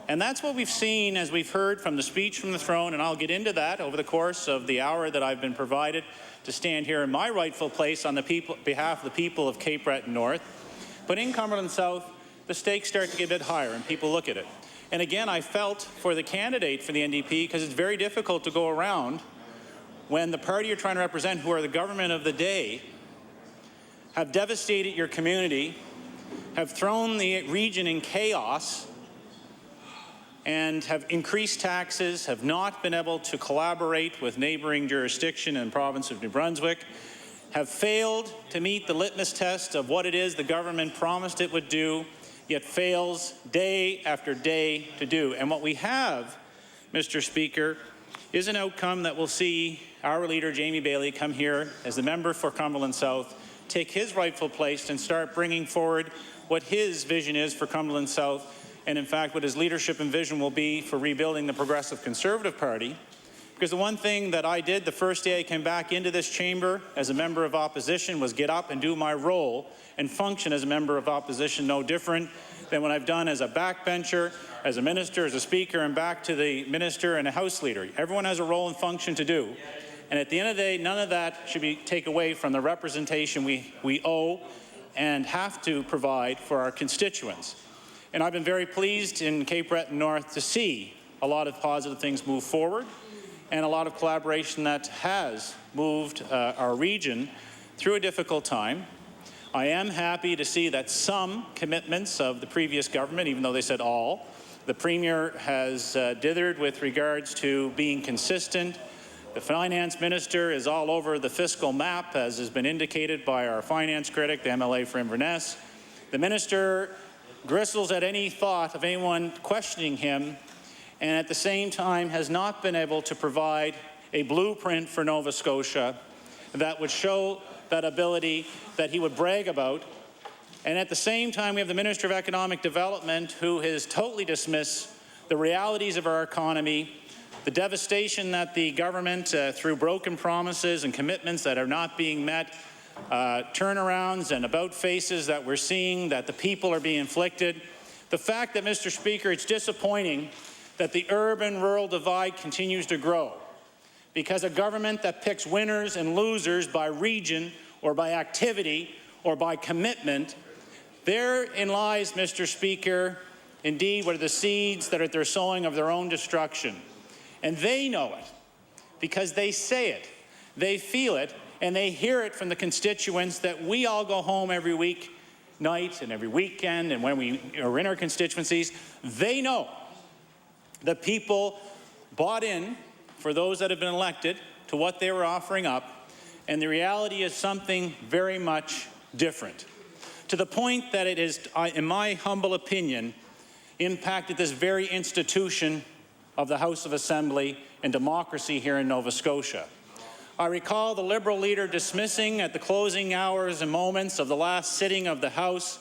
And that's what we've seen as we've heard from the speech from the throne, and I'll get into that over the course of the hour that I've been provided to stand here in my rightful place on the behalf of the people of Cape Breton North. But in Cumberland South, the stakes start to get a bit higher and people look at it. And again, I felt for the candidate for the NDP, because it's very difficult to go around when the party you're trying to represent, who are the government of the day, have devastated your community, have thrown the region in chaos, and have increased taxes, have not been able to collaborate with neighboring jurisdiction and province of New Brunswick, have failed to meet the litmus test of what it is the government promised it would do, yet fails day after day to do. And what we have, Mr. Speaker, is an outcome that will see our leader, Jamie Bailey, come here as the member for Cumberland South, take his rightful place and start bringing forward what his vision is for Cumberland South, and in fact what his leadership and vision will be for rebuilding the Progressive Conservative Party. Because the one thing that I did the first day I came back into this chamber as a member of opposition was get up and do my role and function as a member of opposition, no different than what I've done as a backbencher, as a minister, as a speaker, and back to the minister and a House leader. Everyone has a role and function to do. And at the end of the day, none of that should be taken away from the representation we owe and have to provide for our constituents. And I've been very pleased in Cape Breton North to see a lot of positive things move forward and a lot of collaboration that has moved our region through a difficult time. I am happy to see that some commitments of the previous government, even though they said all, the Premier has dithered with regards to being consistent. The Finance Minister is all over the fiscal map, as has been indicated by our finance critic, the MLA for Inverness. The Minister gristles at any thought of anyone questioning him, and at the same time has not been able to provide a blueprint for Nova Scotia that would show that ability that he would brag about. And at the same time, we have the Minister of Economic Development, who has totally dismissed the realities of our economy, the devastation that the government, through broken promises and commitments that are not being met, turnarounds and about faces that we're seeing, that the people are being inflicted. The fact that, Mr. Speaker, it's disappointing that the urban-rural divide continues to grow because a government that picks winners and losers by region or by activity or by commitment, therein lies, Mr. Speaker, indeed what are the seeds that they're sowing of their own destruction. And they know it because they say it, they feel it, and they hear it from the constituents that we all go home every week night and every weekend, and when we are in our constituencies. They know the people bought in for those that have been elected to what they were offering up, and the reality is something very much different, to the point that it has, in my humble opinion, impacted this very institution of the House of Assembly and democracy here in Nova Scotia. I recall the Liberal leader dismissing at the closing hours and moments of the last sitting of the House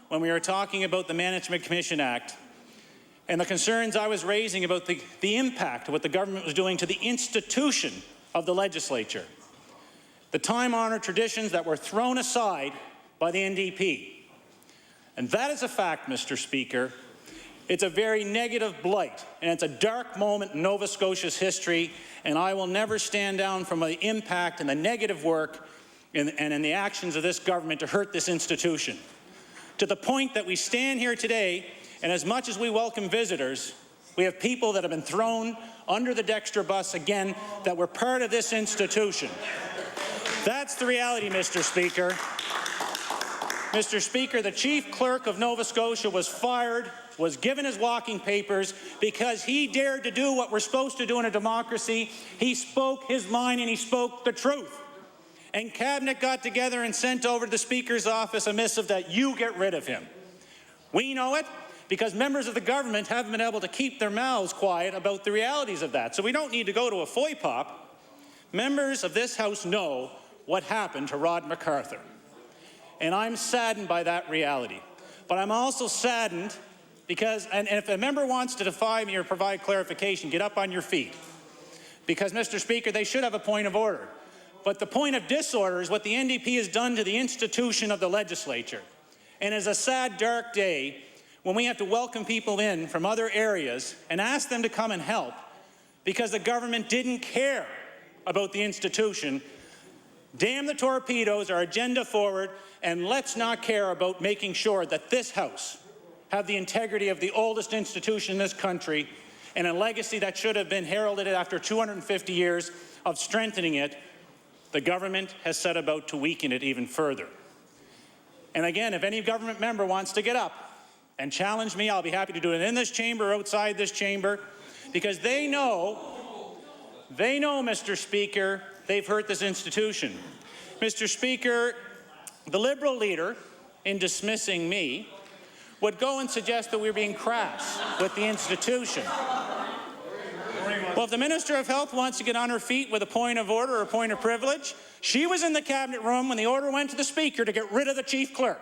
when we were talking about the Management Commission Act and the concerns I was raising about the impact of what the government was doing to the institution of the legislature. The time-honored traditions that were thrown aside by the NDP. And that is a fact, Mr. Speaker. It's a very negative blight, and it's a dark moment in Nova Scotia's history, and I will never stand down from the impact and the negative work and in the actions of this government to hurt this institution. To the point that we stand here today, and as much as we welcome visitors, we have people that have been thrown under the Dexter bus again that were part of this institution. That's the reality, Mr. Speaker. Mr. Speaker, the Chief Clerk of Nova Scotia was fired, was given his walking papers because he dared to do what we're supposed to do in a democracy. He spoke his mind and he spoke the truth. And Cabinet got together and sent over to the Speaker's office a missive that you get rid of him. We know it because members of the government haven't been able to keep their mouths quiet about the realities of that. So we don't need to go to a foy-pop. Members of this House know what happened to Rod MacArthur. And I'm saddened by that reality. But I'm also saddened because, and if a member wants to defy me or provide clarification, get up on your feet. because, Mr. Speaker, they should have a point of order. But the point of disorder is what the NDP has done to the institution of the legislature. And it's a sad, dark day when we have to welcome people in from other areas and ask them to come and help because the government didn't care about the institution. Damn the torpedoes, our agenda forward, and let's not care about making sure that this House have the integrity of the oldest institution in this country and a legacy that should have been heralded after 250 years of strengthening it. The government has set about to weaken it even further. And again, if any government member wants to get up and challenge me, I'll be happy to do it in this chamber or outside this chamber, because they know, Mr. Speaker, they've hurt this institution. Mr. Speaker, the Liberal leader, in dismissing me, would go and suggest that we're being crass with the institution. Well, if the Minister of Health wants to get on her feet with a point of order or a point of privilege, she was in the cabinet room when the order went to the Speaker to get rid of the Chief Clerk.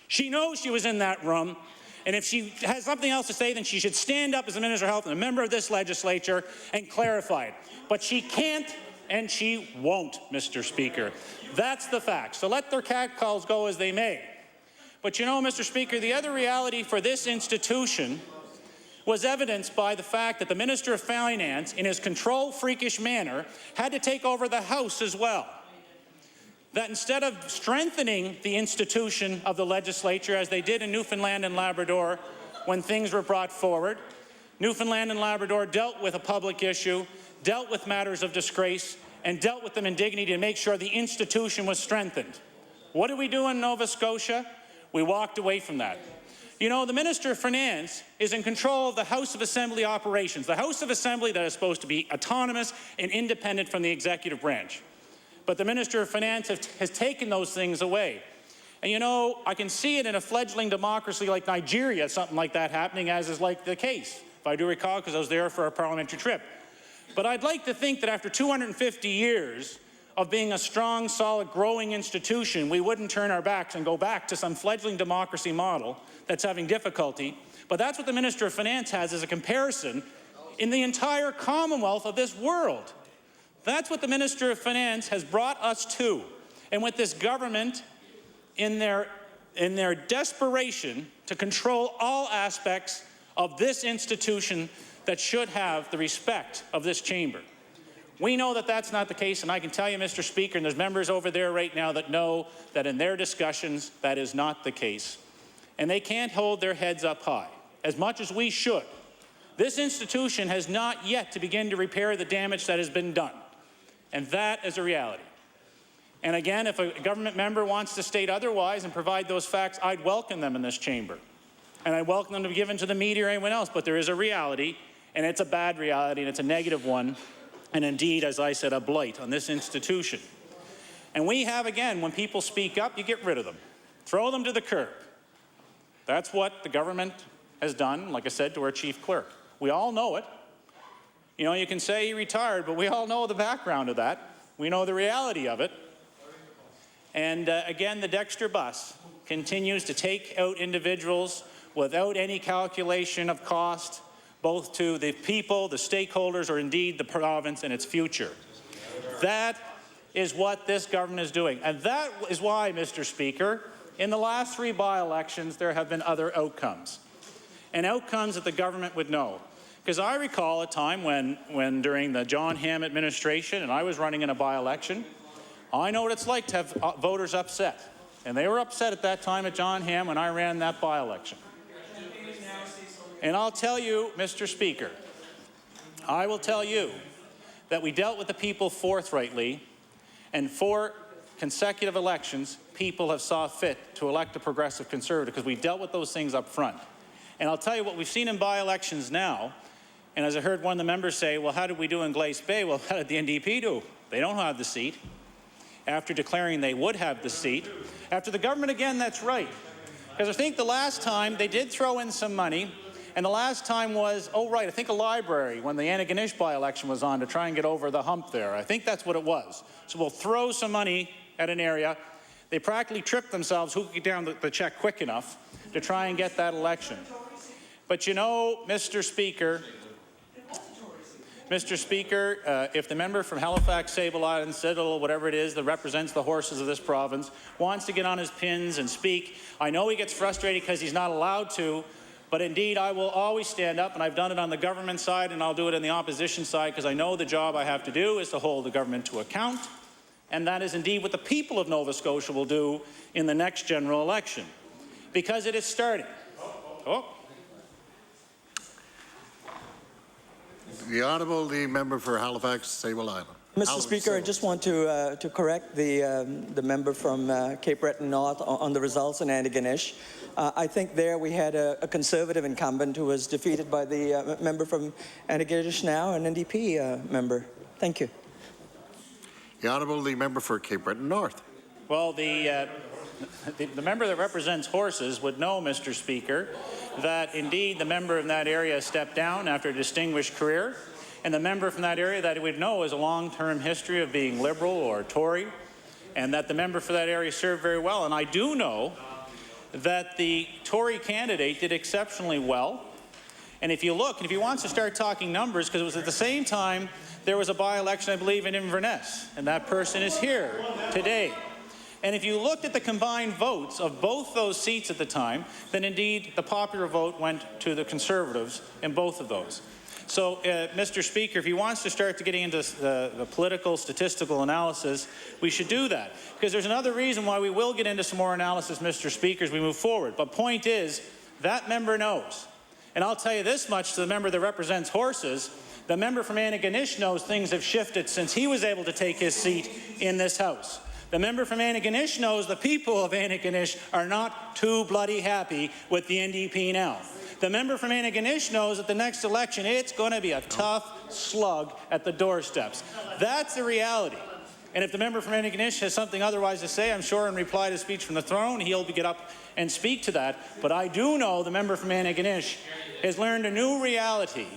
She knows she was in that room, and if she has something else to say, then she should stand up as a Minister of Health and a member of this legislature and clarify it. But she can't and she won't, Mr. Speaker. That's the fact. So let their catcalls go as they may. But you know, Mr. Speaker, the other reality for this institution was evidenced by the fact that the Minister of Finance, in his control-freakish manner, had to take over the House as well. That instead of strengthening the institution of the legislature, as they did in Newfoundland and Labrador when things were brought forward, Newfoundland and Labrador dealt with a public issue, dealt with matters of disgrace, and dealt with them in dignity to make sure the institution was strengthened. What did we do in Nova Scotia? We walked away from that. You know, the Minister of Finance is in control of the House of Assembly operations, the House of Assembly that is supposed to be autonomous and independent from the executive branch. But the Minister of Finance has taken those things away. And you know, I can see it in a fledgling democracy like Nigeria, something like that happening, as is like the case, if I do recall, because I was there for a parliamentary trip. But I'd like to think that after 250 years of being a strong, solid, growing institution, we wouldn't turn our backs and go back to some fledgling democracy model that's having difficulty. But that's what the Minister of Finance has as a comparison in the entire Commonwealth of this world. That's what the Minister of Finance has brought us to. And with this government, in their desperation to control all aspects of this institution that should have the respect of this chamber. We know that that's not the case, and I can tell you, Mr. Speaker, and there's members over there right now that know that in their discussions that is not the case. And they can't hold their heads up high, as much as we should. This institution has not yet to begin to repair the damage that has been done. And that is a reality. And again, if a government member wants to state otherwise and provide those facts, I'd welcome them in this chamber. And I welcome them to be given to the media or anyone else, but there is a reality, and it's a bad reality, and it's a negative one. And indeed, as I said, a blight on this institution. And we have, again, when people speak up, you get rid of them. Throw them to the curb. That's what the government has done, like I said, to our chief clerk. We all know it. You know, you can say he retired, but we all know the background of that. We know the reality of it. And again, the Dexter bus continues to take out individuals without any calculation of cost, both to the people, the stakeholders, or indeed the province and its future. That is what this government is doing. And that is why, Mr. Speaker, in the last 3 by-elections, there have been other outcomes. And outcomes that the government would know. Because I recall a time when during the John Hamm administration, and I was running in a by-election, I know what it's like to have voters upset. And they were upset at that time at John Hamm when I ran that by-election. And I'll tell you, Mr. Speaker, I will tell you that we dealt with the people forthrightly, and 4 consecutive elections, people have saw fit to elect a progressive conservative because we dealt with those things up front. And I'll tell you what we've seen in by-elections now, and as I heard one of the members say, well, how did we do in Glace Bay? Well, how did the NDP do? They don't have the seat. After declaring they would have the seat. After the government, again, that's right. Because I think the last time they did throw in some money, and the last time was, oh right, I think a library when the Antigonish by-election was on to try and get over the hump there. I think that's what it was. So we'll throw some money at an area. They practically tripped themselves who could get down the check quick enough to try and get that election. But you know, Mr. Speaker, Mr. Speaker, if the member from Halifax, Sable Island, Citadel, whatever it is that represents the horses of this province, wants to get on his pins and speak, I know he gets frustrated because he's not allowed to, but indeed I will always stand up, and I've done it on the government side and I'll do it on the opposition side because I know the job I have to do is to hold the government to account, and that is indeed what the people of Nova Scotia will do in the next general election, because it is starting. The Honourable, the member for Halifax, Sable Island. Mr. Speaker, I just want to correct the member from Cape Breton North on the results in Antigonish. I think there we had a Conservative incumbent who was defeated by the member from Antigonish now, an NDP member. Thank you. The Honourable, the member for Cape Breton North. Well, the member that represents horses would know, Mr. Speaker, that indeed the member in that area stepped down after a distinguished career, and the member from that area that would know has a long-term history of being Liberal or Tory, and that the member for that area served very well. And I do know that the Tory candidate did exceptionally well. And if you look, and if he wants to start talking numbers, because it was at the same time there was a by-election, I believe, in Inverness, and that person is here today. And if you looked at the combined votes of both those seats at the time, then indeed the popular vote went to the Conservatives in both of those. So, Mr. Speaker, if he wants to start getting into the political, statistical analysis, we should do that. Because there's another reason why we will get into some more analysis, Mr. Speaker, as we move forward. But point is, that member knows. And I'll tell you this much to the member that represents horses, the member from Antigonish knows things have shifted since he was able to take his seat in this House. The member from Antigonish knows the people of Antigonish are not too bloody happy with the NDP now. The member from Antigonish knows that the next election, it's going to be a tough slug at the doorsteps. That's the reality. And if the member from Antigonish has something otherwise to say, I'm sure in reply to speech from the throne, he'll get up and speak to that. But I do know the member from Antigonish has learned a new reality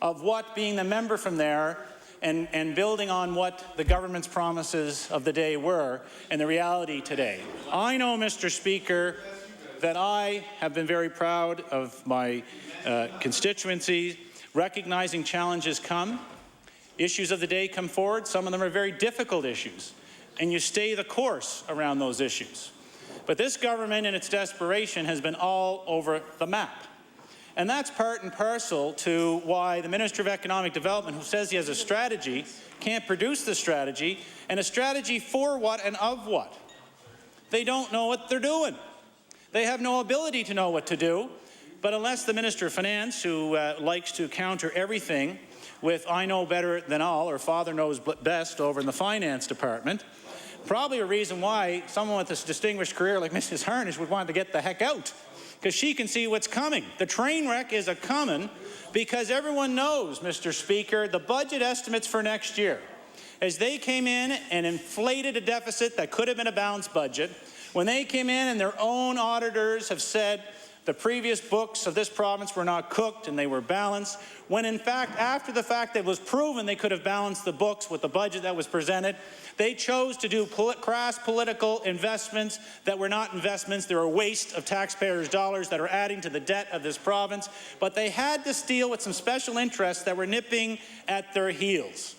of what being the member from there and building on what the government's promises of the day were and the reality today. I know, Mr. Speaker, that I have been very proud of my constituency, recognizing challenges come, issues of the day come forward. Some of them are very difficult issues, and you stay the course around those issues. But this government, in its desperation, has been all over the map. And that's part and parcel to why the Minister of Economic Development, who says he has a strategy, can't produce the strategy, and a strategy for what and of what. They don't know what they're doing. They have no ability to know what to do, but unless the Minister of Finance, who likes to counter everything with I know better than all, or father knows best over in the finance department, probably a reason why someone with a distinguished career like Mrs. Harnish would want to get the heck out, because she can see what's coming. The train wreck is a-coming because everyone knows, Mr. Speaker, the budget estimates for next year, as they came in and inflated a deficit that could have been a balanced budget, when they came in and their own auditors have said the previous books of this province were not cooked and they were balanced, when in fact, after the fact, it was proven they could have balanced the books with the budget that was presented, they chose to do crass political investments that were not investments. They were a waste of taxpayers' dollars that are adding to the debt of this province. But they had to deal with some special interests that were nipping at their heels.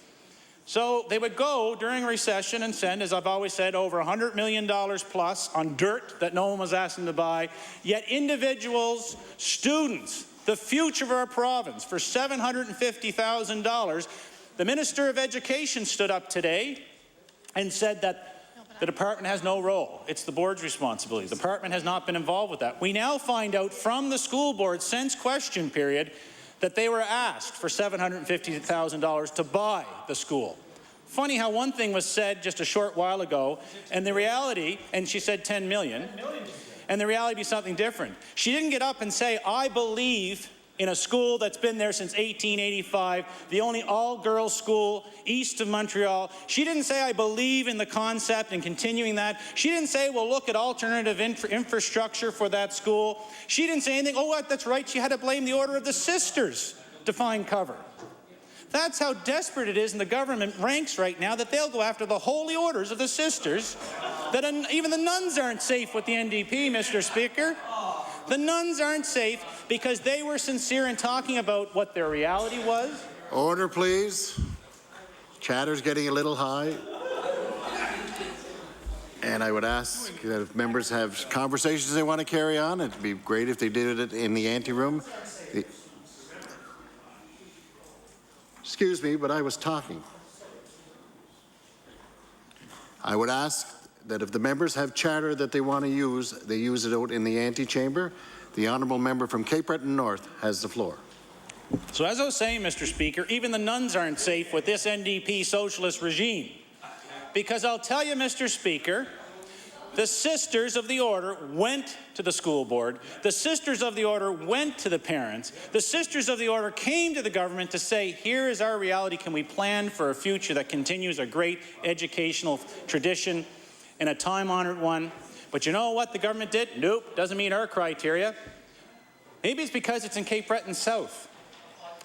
So they would go during a recession and send, as I've always said, over $100 million plus on dirt that no one was asking to buy, yet individuals, students, the future of our province, for $750,000. The Minister of Education stood up today and said that the department has no role. It's the board's responsibility. The department has not been involved with that. We now find out from the school board since question period that they were asked for $750,000 to buy the school. Funny how one thing was said just a short while ago, and the reality, and she said 10 million, and the reality be something different. She didn't get up and say, I believe in a school that's been there since 1885, the only all-girls school east of Montreal. She didn't say, I believe in the concept and continuing that. She didn't say, well, look at alternative infrastructure for that school. She didn't say anything. Oh, that's right, she had to blame the Order of the Sisters to find cover. That's how desperate it is in the government ranks right now that they'll go after the holy orders of the sisters, that even the nuns aren't safe with the NDP, Mr. Speaker. The nuns aren't safe because they were sincere in talking about what their reality was, Order, please. Chatter's getting a little high. And I would ask that if members have conversations they want to carry on, it'd be great if they did it in the anteroom. Excuse me, but I was talking. I would ask that if the members have chatter that they want to use, they use it out in the antechamber. The honourable member from Cape Breton North has the floor. So as I was saying, Mr. Speaker, even the nuns aren't safe with this NDP socialist regime. Because I'll tell you, Mr. Speaker, the Sisters of the Order went to the school board. The Sisters of the Order went to the parents. The Sisters of the Order came to the government to say, here is our reality. Can we plan for a future that continues a great educational tradition and a time-honored one? But you know what the government did? Nope, doesn't meet our criteria. Maybe it's because it's in Cape Breton South.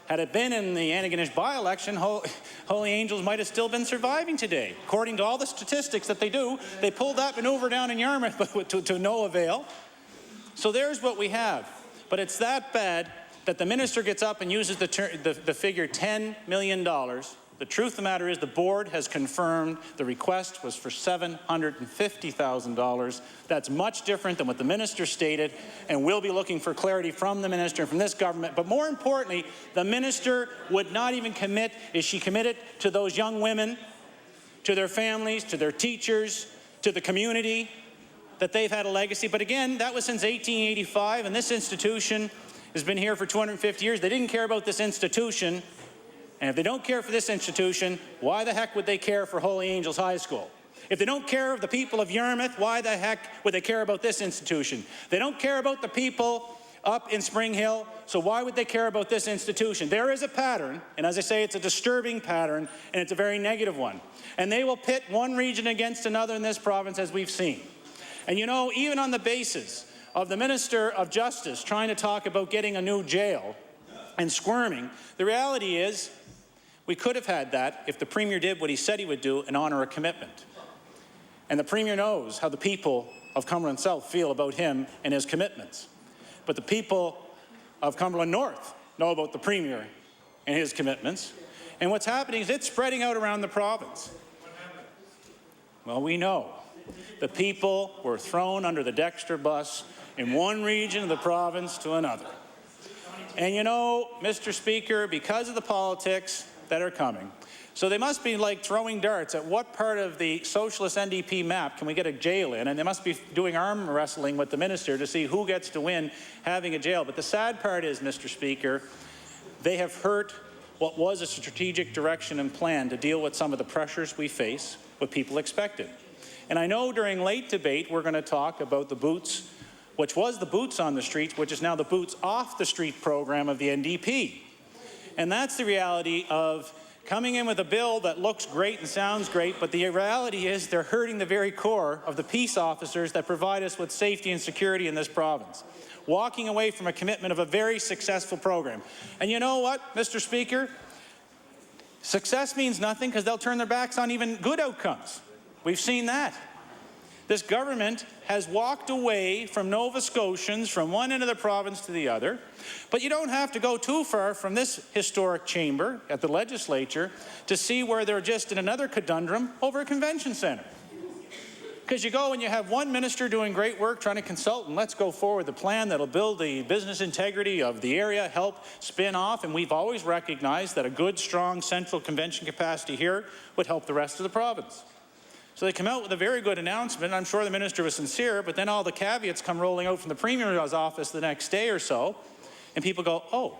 Had it been in the Antigonish by-election, Holy Angels might have still been surviving today. According to all the statistics that they do, they pulled that maneuver down in Yarmouth, but to no avail. So there's what we have. But it's that bad that the minister gets up and uses the figure $10 million. The truth of the matter is the board has confirmed the request was for $750,000. That's much different than what the minister stated, and we'll be looking for clarity from the minister and from this government. But more importantly, the minister would not even commit. Is she committed to those young women, to their families, to their teachers, to the community, that they've had a legacy? But again, that was since 1885, and this institution has been here for 250 years. They didn't care about this institution. And if they don't care for this institution, why the heck would they care for Holy Angels High School? If they don't care of the people of Yarmouth, why the heck would they care about this institution? They don't care about the people up in Spring Hill, so why would they care about this institution? There is a pattern, and as I say, it's a disturbing pattern, and it's a very negative one. And they will pit one region against another in this province, as we've seen. And you know, even on the basis of the Minister of Justice trying to talk about getting a new jail and squirming, the reality is, we could have had that if the Premier did what he said he would do and honor a commitment. And the Premier knows how the people of Cumberland South feel about him and his commitments. But the people of Cumberland North know about the Premier and his commitments. And what's happening is it's spreading out around the province. Well, we know the people were thrown under the Dexter bus in one region of the province to another. And you know, Mr. Speaker, because of the politics that are coming. So they must be like throwing darts at what part of the socialist NDP map can we get a jail in, and they must be doing arm wrestling with the minister to see who gets to win having a jail. But the sad part is, Mr. Speaker, they have hurt what was a strategic direction and plan to deal with some of the pressures we face, what people expected. And I know during late debate we're going to talk about the boots, which was the boots on the streets, which is now the boots off the street program of the NDP. And that's the reality of coming in with a bill that looks great and sounds great, but the reality is they're hurting the very core of the peace officers that provide us with safety and security in this province, walking away from a commitment of a very successful program. And you know what, Mr. Speaker? Success means nothing because they'll turn their backs on even good outcomes. We've seen that. This government has walked away from Nova Scotians from one end of the province to the other. But you don't have to go too far from this historic chamber at the legislature to see where they're just in another conundrum over a convention centre. Because you go and you have one minister doing great work trying to consult and let's go forward the plan that'll build the business integrity of the area, help spin off, and we've always recognized that a good, strong central convention capacity here would help the rest of the province. So they come out with a very good announcement. I'm sure the minister was sincere, but then all the caveats come rolling out from the Premier's office the next day or so, and people go, oh.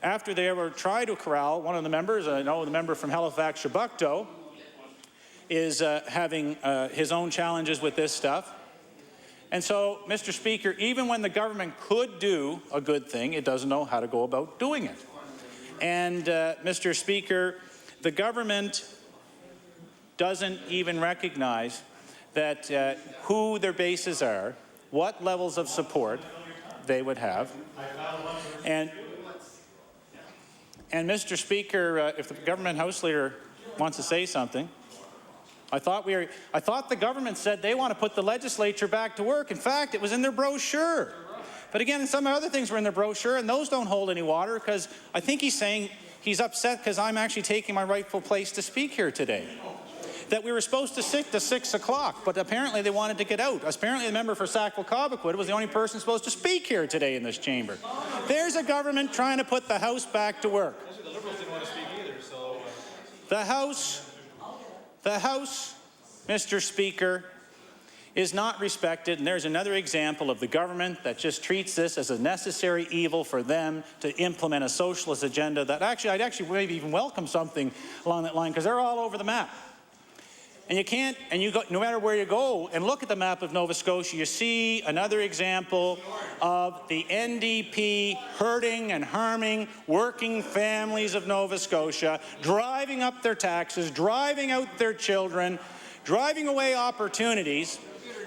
After they ever try to corral one of the members, I know the member from Halifax, Shabukto, is having his own challenges with this stuff. And so, Mr. Speaker, even when the government could do a good thing, it doesn't know how to go about doing it. And, Mr. Speaker, the government doesn't even recognize that who their bases are, what levels of support they would have. And Mr. Speaker, if the government House Leader wants to say something, I thought the government said they want to put the legislature back to work. In fact, it was in their brochure. But again, some other things were in their brochure, and those don't hold any water because I think he's saying He's upset because I'm actually taking my rightful place to speak here today. That we were supposed to sit to 6 o'clock, but apparently they wanted to get out. Apparently the member for Sackville-Cobequid was the only person supposed to speak here today in this chamber. There's a government trying to put the House back to work. The Liberals didn't want to speak either, so... The House, Mr. Speaker, is not respected, and there's another example of the government that just treats this as a necessary evil for them to implement a socialist agenda that I'd actually maybe even welcome something along that line, because they're all over the map. And you can't, and you go, no matter where you go and look at the map of Nova Scotia, you see another example of the NDP hurting and harming working families of Nova Scotia, driving up their taxes, driving out their children, driving away opportunities,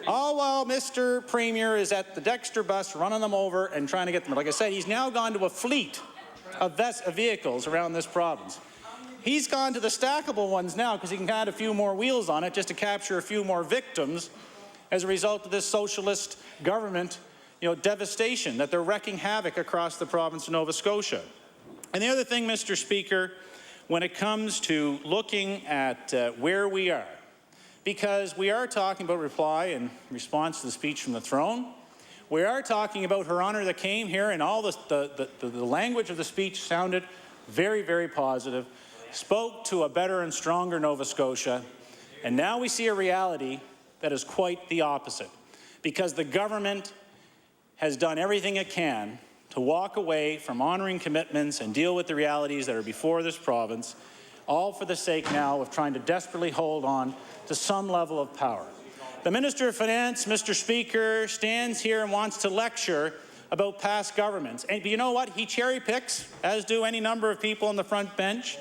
all while Mr. Premier is at the Dexter bus running them over and trying to get them. Like I said, he's now gone to a fleet of vehicles around this province. He's gone to the stackable ones now because he can add a few more wheels on it just to capture a few more victims as a result of this socialist government, devastation that they're wreaking havoc across the province of Nova Scotia. And the other thing, Mr. Speaker, when it comes to looking at where we are, because we are talking about reply in response to the speech from the throne. We are talking about Her Honour that came here, and all the language of the speech sounded very, very positive, spoke to a better and stronger Nova Scotia, and now we see a reality that is quite the opposite, because the government has done everything it can to walk away from honouring commitments and deal with the realities that are before this province, all for the sake now of trying to desperately hold on to some level of power. The Minister of Finance, Mr. Speaker, stands here and wants to lecture about past governments. And you know what? He cherry picks, as do any number of people on the front bench,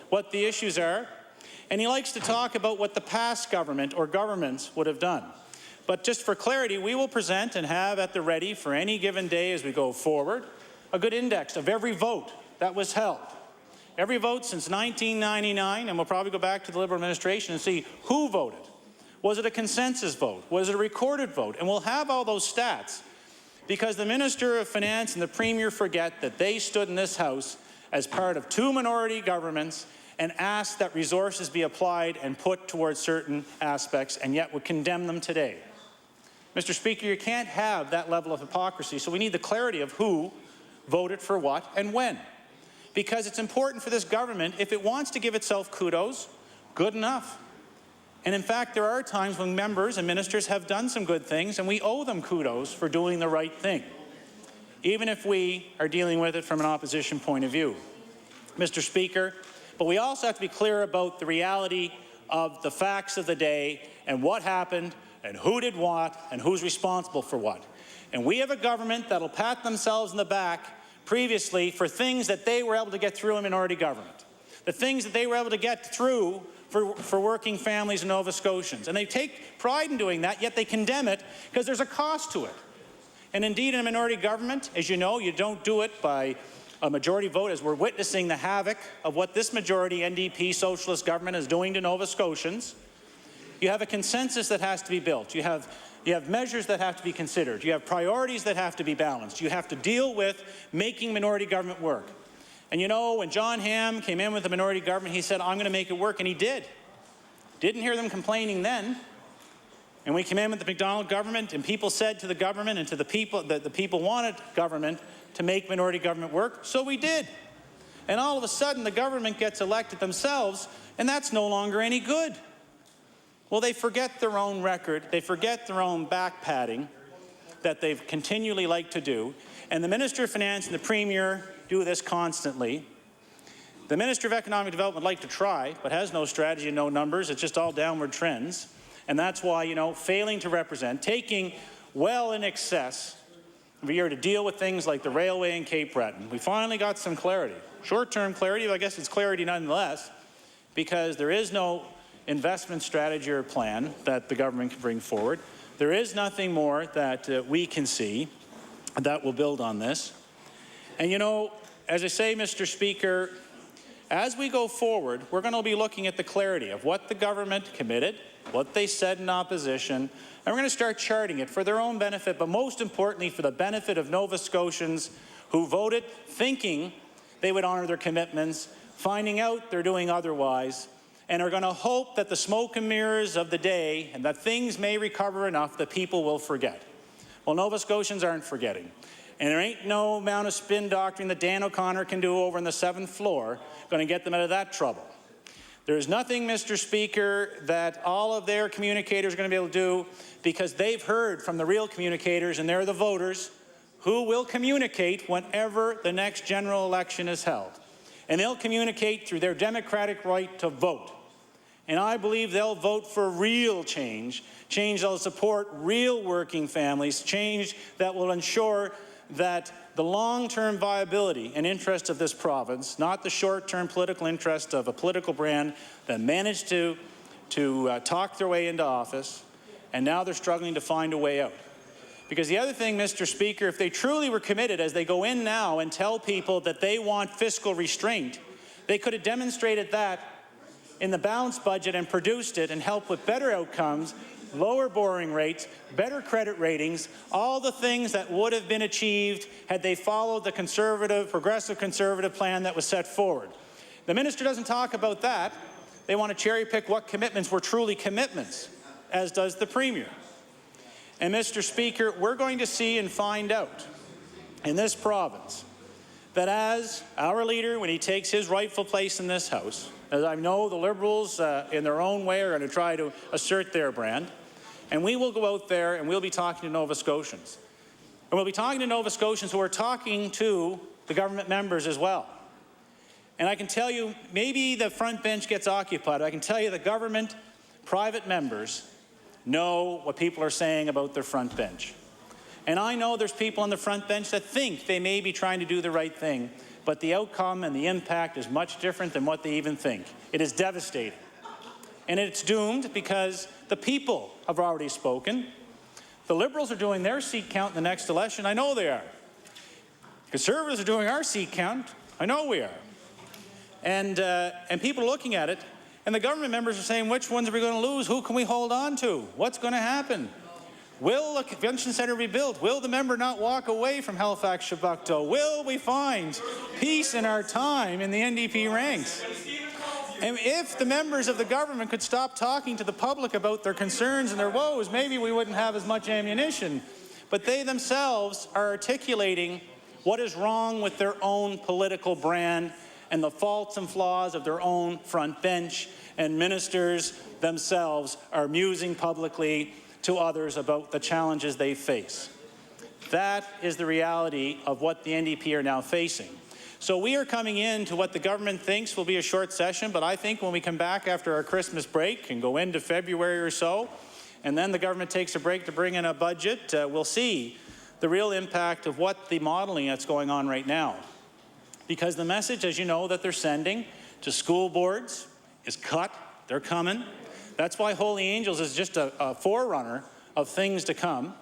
what the issues are. And he likes to talk about what the past government or governments would have done. But just for clarity, we will present and have at the ready for any given day as we go forward a good index of every vote that was held. Every vote since 1999, and we'll probably go back to the Liberal administration and see who voted. Was it a consensus vote? Was it a recorded vote? And we'll have all those stats because the Minister of Finance and the Premier forget that they stood in this House as part of two minority governments and asked that resources be applied and put towards certain aspects, and yet would condemn them today. Mr. Speaker, you can't have that level of hypocrisy, so we need the clarity of who voted for what and when. Because it's important for this government, if it wants to give itself kudos, good enough. And in fact, there are times when members and ministers have done some good things, and we owe them kudos for doing the right thing, even if we are dealing with it from an opposition point of view. Mr. Speaker, but we also have to be clear about the reality of the facts of the day and what happened and who did what and who's responsible for what. And we have a government that'll pat themselves in the back previously for things that they were able to get through in minority government, the things that they were able to get through for working families and Nova Scotians. And they take pride in doing that, yet they condemn it because there's a cost to it. And indeed, in a minority government, as you know, you don't do it by a majority vote, as we're witnessing the havoc of what this majority NDP socialist government is doing to Nova Scotians. You have a consensus that has to be built. You have measures that have to be considered. You have priorities that have to be balanced. You have to deal with making minority government work. And you know, when John Hamm came in with the minority government, he said, I'm going to make it work, and he did. Didn't hear them complaining then. And we came in with the McDonald government, and people said to the government and to the people that the people wanted government to make minority government work, so we did. And all of a sudden, the government gets elected themselves, and that's no longer any good. Well, they forget their own record. They forget their own back-patting that they've continually liked to do. And the Minister of Finance and the Premier do this constantly. The Minister of Economic Development would like to try, but has no strategy and no numbers. It's just all downward trends. And that's why, you know, failing to represent, taking well in excess of a year to deal with things like the railway in Cape Breton. We finally got some clarity. Short-term clarity, but I guess it's clarity nonetheless, because there is no investment strategy or plan that the government can bring forward. There is nothing more that we can see that will build on this. And you know, as I say, Mr. Speaker, as we go forward, we're going to be looking at the clarity of what the government committed, what they said in opposition, and we're going to start charting it for their own benefit, but most importantly for the benefit of Nova Scotians who voted thinking they would honour their commitments, finding out they're doing otherwise, and are going to hope that the smoke and mirrors of the day and that things may recover enough that people will forget. Well, Nova Scotians aren't forgetting. And there ain't no amount of spin doctoring that Dan O'Connor can do over on the 7th floor going to get them out of that trouble. There's nothing, Mr. Speaker, that all of their communicators are going to be able to do, because they've heard from the real communicators, and they're the voters, who will communicate whenever the next general election is held. And they'll communicate through their democratic right to vote. And I believe they'll vote for real change, change that will support real working families, change that will ensure that the long-term viability and interest of this province, not the short-term political interest of a political brand that managed to talk their way into office, and now they're struggling to find a way out. Because the other thing, Mr. Speaker, if they truly were committed, as they go in now and tell people that they want fiscal restraint, they could have demonstrated that in the balanced budget and produced it and helped with better outcomes, lower borrowing rates, better credit ratings, all the things that would have been achieved had they followed the conservative, progressive conservative plan that was set forward. The minister doesn't talk about that. They want to cherry pick what commitments were truly commitments, as does the Premier. And Mr. Speaker, we're going to see and find out in this province that as our leader, when he takes his rightful place in this House, as I know the Liberals in their own way are going to try to assert their brand, and we will go out there and we'll be talking to Nova Scotians. And we'll be talking to Nova Scotians who are talking to the government members as well. And I can tell you, maybe the front bench gets occupied. I can tell you the government, private members know what people are saying about their front bench. And I know there's people on the front bench that think they may be trying to do the right thing, but the outcome and the impact is much different than what they even think. It is devastating. And it's doomed because the people have already spoken. The Liberals are doing their seat count in the next election. I know they are. Conservatives are doing our seat count. I know we are. And people are looking at it, and the government members are saying, which ones are we going to lose? Who can we hold on to? What's going to happen? Will a convention centre be built? Will the member not walk away from Halifax-Chebucto? Will we find peace in our time in the NDP ranks? And if the members of the government could stop talking to the public about their concerns and their woes, maybe we wouldn't have as much ammunition. But they themselves are articulating what is wrong with their own political brand and the faults and flaws of their own front bench, and ministers themselves are musing publicly to others about the challenges they face. That is the reality of what the NDP are now facing. So we are coming into what the government thinks will be a short session, but I think when we come back after our Christmas break and go into February or so, and then the government takes a break to bring in a budget, we'll see the real impact of what the modeling that's going on right now. Because the message, as you know, that they're sending to school boards is cut. They're coming. That's why Holy Angels is just a forerunner of things to come.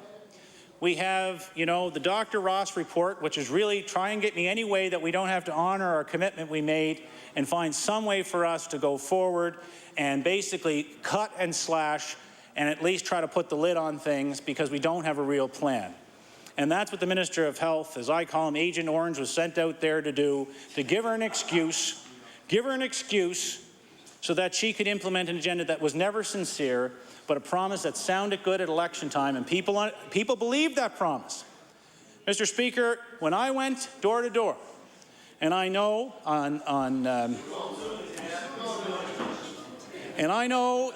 We have, you know, the Dr. Ross report, which is really try and get me any way that we don't have to honor our commitment we made and find some way for us to go forward and basically cut and slash and at least try to put the lid on things because we don't have a real plan. And that's what the Minister of Health, as I call him, Agent Orange, was sent out there to do, to give her an excuse so that she could implement an agenda that was never sincere, but a promise that sounded good at election time, and people believed that promise. Mr. Speaker, when I went door to door, and I know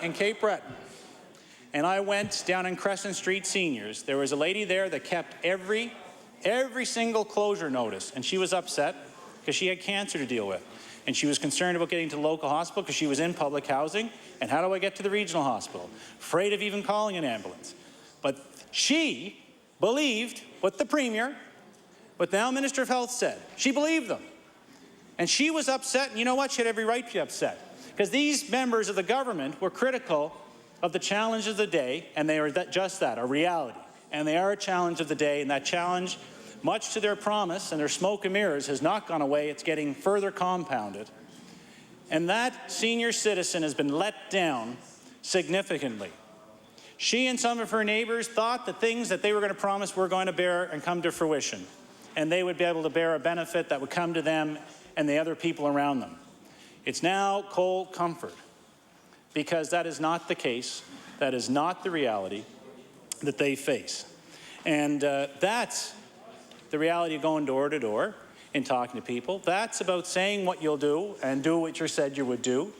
in Cape Breton, and I went down on Crescent Street Seniors, there was a lady there that kept every single closure notice, and she was upset because she had cancer to deal with. And she was concerned about getting to the local hospital because she was in public housing. And how do I get to the regional hospital? Afraid of even calling an ambulance. But she believed what the Premier, what the now Minister of Health said. She believed them. And she was upset, and you know what? She had every right to be upset. Because these members of the government were critical of the challenge of the day, and they are just that, a reality. And they are a challenge of the day, and that challenge, much to their promise and their smoke and mirrors, has not gone away. It's getting further compounded. And that senior citizen has been let down significantly. She and some of her neighbors thought the things that they were going to promise were going to bear and come to fruition. And they would be able to bear a benefit that would come to them and the other people around them. It's now cold comfort, because that is not the case. That is not the reality that they face. And that's the reality of going door to door and talking to people. That's about saying what you'll do and do what you said you would do.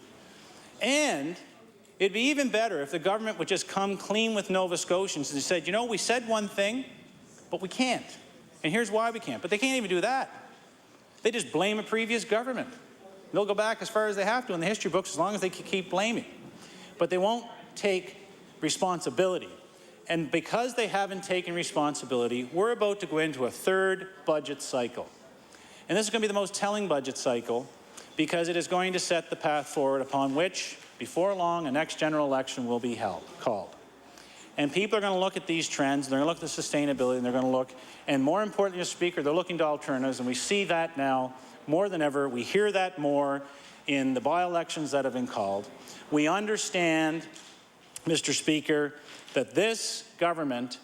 And it'd be even better if the government would just come clean with Nova Scotians and said, you know, we said one thing, but we can't. And here's why we can't. But they can't even do that. They just blame a previous government. They'll go back as far as they have to in the history books as long as they keep blaming. But they won't take responsibility. And because they haven't taken responsibility, we're about to go into a third budget cycle. And this is going to be the most telling budget cycle, because it is going to set the path forward upon which, before long, a next general election will be called. And people are going to look at these trends, they're going to look at the sustainability, and they're going to look, and more importantly, Mr. Speaker, they're looking to alternatives, and we see that now more than ever. We hear that more in the by-elections that have been called. We understand, Mr. Speaker, that this government,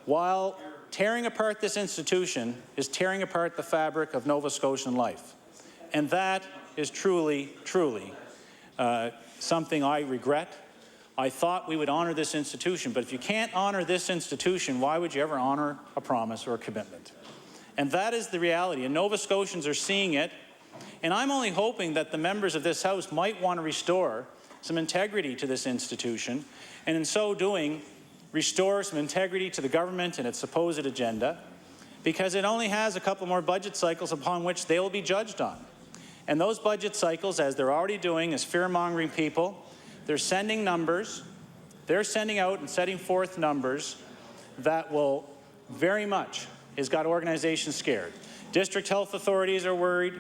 while tearing apart this institution, is tearing apart the fabric of Nova Scotian life. And that is truly, truly something I regret. I thought we would honor this institution, but if you can't honor this institution, why would you ever honor a promise or a commitment? And that is the reality, and Nova Scotians are seeing it. And I'm only hoping that the members of this House might want to restore some integrity to this institution, and in so doing, restore some integrity to the government and its supposed agenda, because it only has a couple more budget cycles upon which they will be judged on. And those budget cycles, as they're already doing, is fear-mongering people. They're sending numbers. They're sending out and setting forth numbers that will very much has got organizations scared. District health authorities are worried.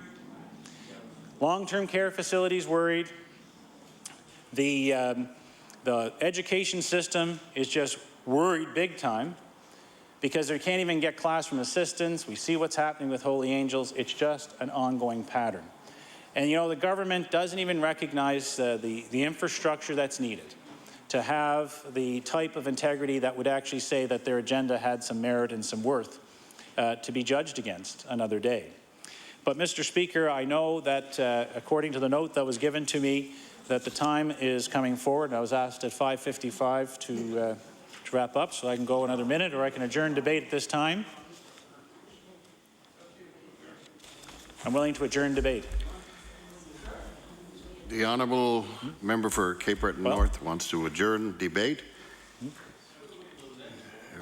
Long-term care facilities worried. The education system is just worried big time because they can't even get classroom assistants. We see what's happening with Holy Angels. It's just an ongoing pattern. And you know, the government doesn't even recognize the infrastructure that's needed to have the type of integrity that would actually say that their agenda had some merit and some worth to be judged against another day. But Mr. Speaker, I know that according to the note that was given to me, that the time is coming forward. I was asked at 5:55 to wrap up, so I can go another minute, or I can adjourn debate at this time. I'm willing to adjourn debate. The honourable member for Cape Breton North wants to adjourn debate.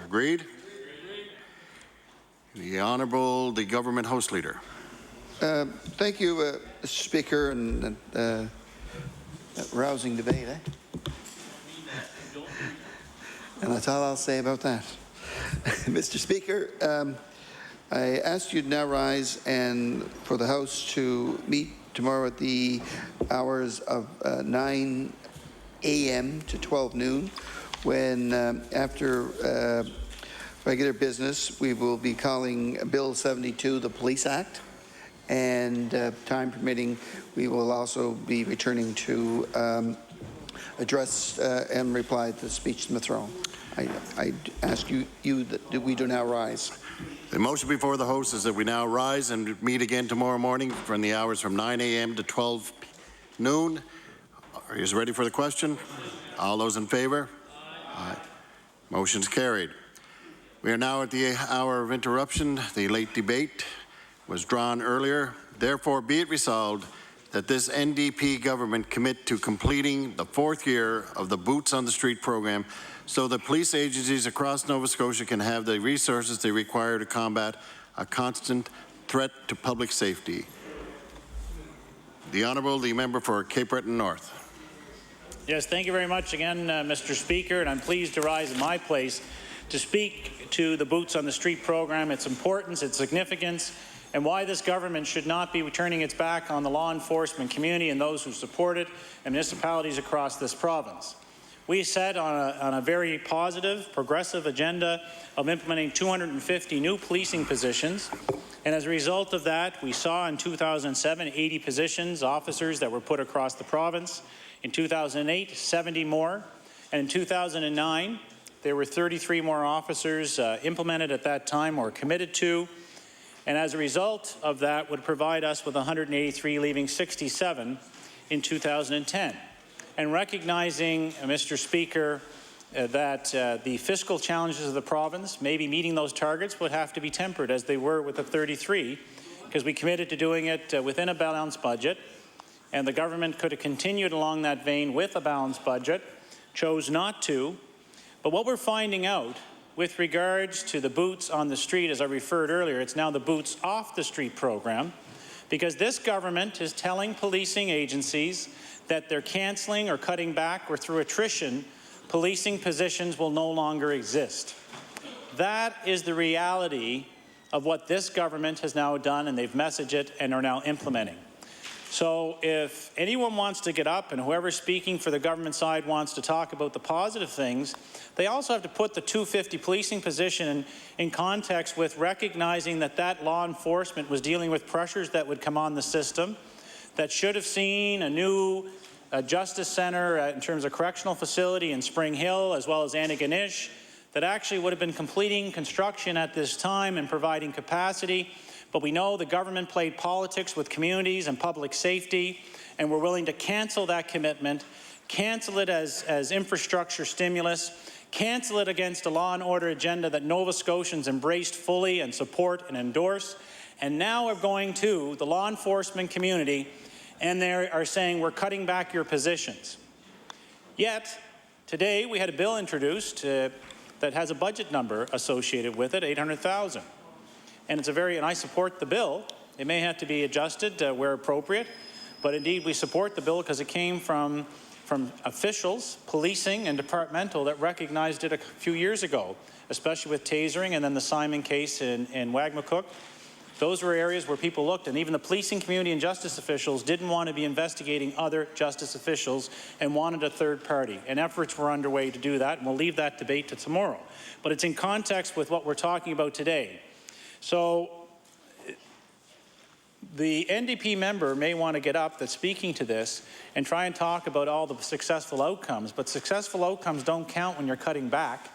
Agreed? The honourable, the government house leader. Thank you, Mr. Speaker, and rousing debate, eh? And that's all I'll say about that. Mr. Speaker, I asked you to now rise and for the House to meet tomorrow at the hours of 9 a.m. to 12 noon, when after regular business, we will be calling Bill 72, the Police Act, and time permitting, we will also be returning to address and reply to the speech from the throne. I ask you that we do now rise. The motion before the House is that we now rise and meet again tomorrow morning from the hours from 9 a.m. to 12 noon. Are you ready for the question? All those in favour? Aye. Motion's carried. We are now at the hour of interruption. The late debate was drawn earlier. Therefore, be it resolved that this NDP government commit to completing the 4th year of the Boots on the Street program so that police agencies across Nova Scotia can have the resources they require to combat a constant threat to public safety. The Honourable, the member for Cape Breton North. Yes, thank you very much again, Mr. Speaker, and I'm pleased to rise in my place to speak to the Boots on the Street program, its importance, its significance, and why this government should not be turning its back on the law enforcement community and those who support it, and municipalities across this province. We set on a very positive, progressive agenda of implementing 250 new policing positions, and as a result of that, we saw in 2007 80 positions, officers that were put across the province. In 2008, 70 more, and in 2009, there were 33 more officers implemented at that time or committed to. and as a result of that would provide us with 183, leaving 67 in 2010. And recognizing, Mr. Speaker, that the fiscal challenges of the province, maybe meeting those targets, would have to be tempered as they were with the 33, because we committed to doing it within a balanced budget, and the government could have continued along that vein with a balanced budget, chose not to. But what we're finding out with regards to the boots on the street, as I referred earlier, it's now the boots off the street program, because this government is telling policing agencies that they're cancelling or cutting back, or through attrition, policing positions will no longer exist. That is the reality of what this government has now done, and they've messaged it and are now implementing. So if anyone wants to get up, and whoever's speaking for the government side wants to talk about the positive things, they also have to put the 250 policing position in context with recognizing that that law enforcement was dealing with pressures that would come on the system, that should have seen a new justice centre in terms of correctional facility in Spring Hill, as well as Antigonish, that actually would have been completing construction at this time and providing capacity. But we know the government played politics with communities and public safety, and we're willing to cancel that commitment, cancel it as infrastructure stimulus, cancel it against a law and order agenda that Nova Scotians embraced fully and support and endorse. And now we're going to the law enforcement community, and they are saying we're cutting back your positions. Yet, today we had a bill introduced that has a budget number associated with it, $800,000. And it's and I support the bill. It may have to be adjusted where appropriate, but indeed we support the bill because it came from officials, policing and departmental, that recognized it a few years ago, especially with tasering and then the Simon case in Wagmacook. Those were areas where people looked, and even the policing community and justice officials didn't want to be investigating other justice officials and wanted a third party. And efforts were underway to do that, and we'll leave that debate to tomorrow. But it's in context with what we're talking about today. So the NDP member may want to get up that's speaking to this and try and talk about all the successful outcomes, but successful outcomes don't count when you're cutting back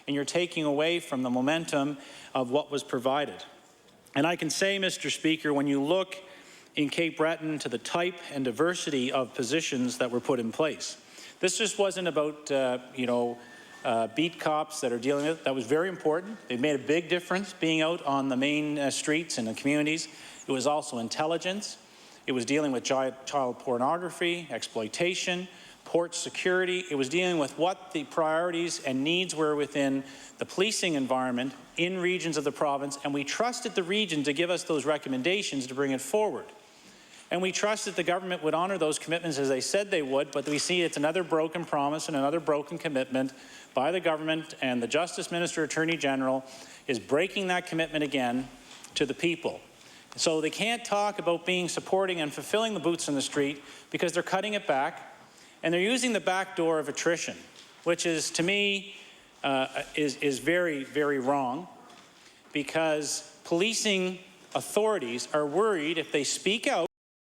and you're taking away from the momentum of what was provided. And I can say, Mr. Speaker, when you look in Cape Breton to the type and diversity of positions that were put in place, this just wasn't about, beat cops that are dealing with it. That was very important. They made a big difference being out on the main streets and the communities. It was also intelligence. It was dealing with child pornography, exploitation, port security. It was dealing with what the priorities and needs were within the policing environment in regions of the province, and we trusted the region to give us those recommendations to bring it forward. And we trusted the government would honour those commitments as they said they would, but we see it's another broken promise and another broken commitment by the government, and the Justice Minister, Attorney General is breaking that commitment again to the people. So they can't talk about supporting and fulfilling the boots on the street because they're cutting it back, and they're using the back door of attrition, which is, to me, is very, very wrong, because policing authorities are worried if they speak out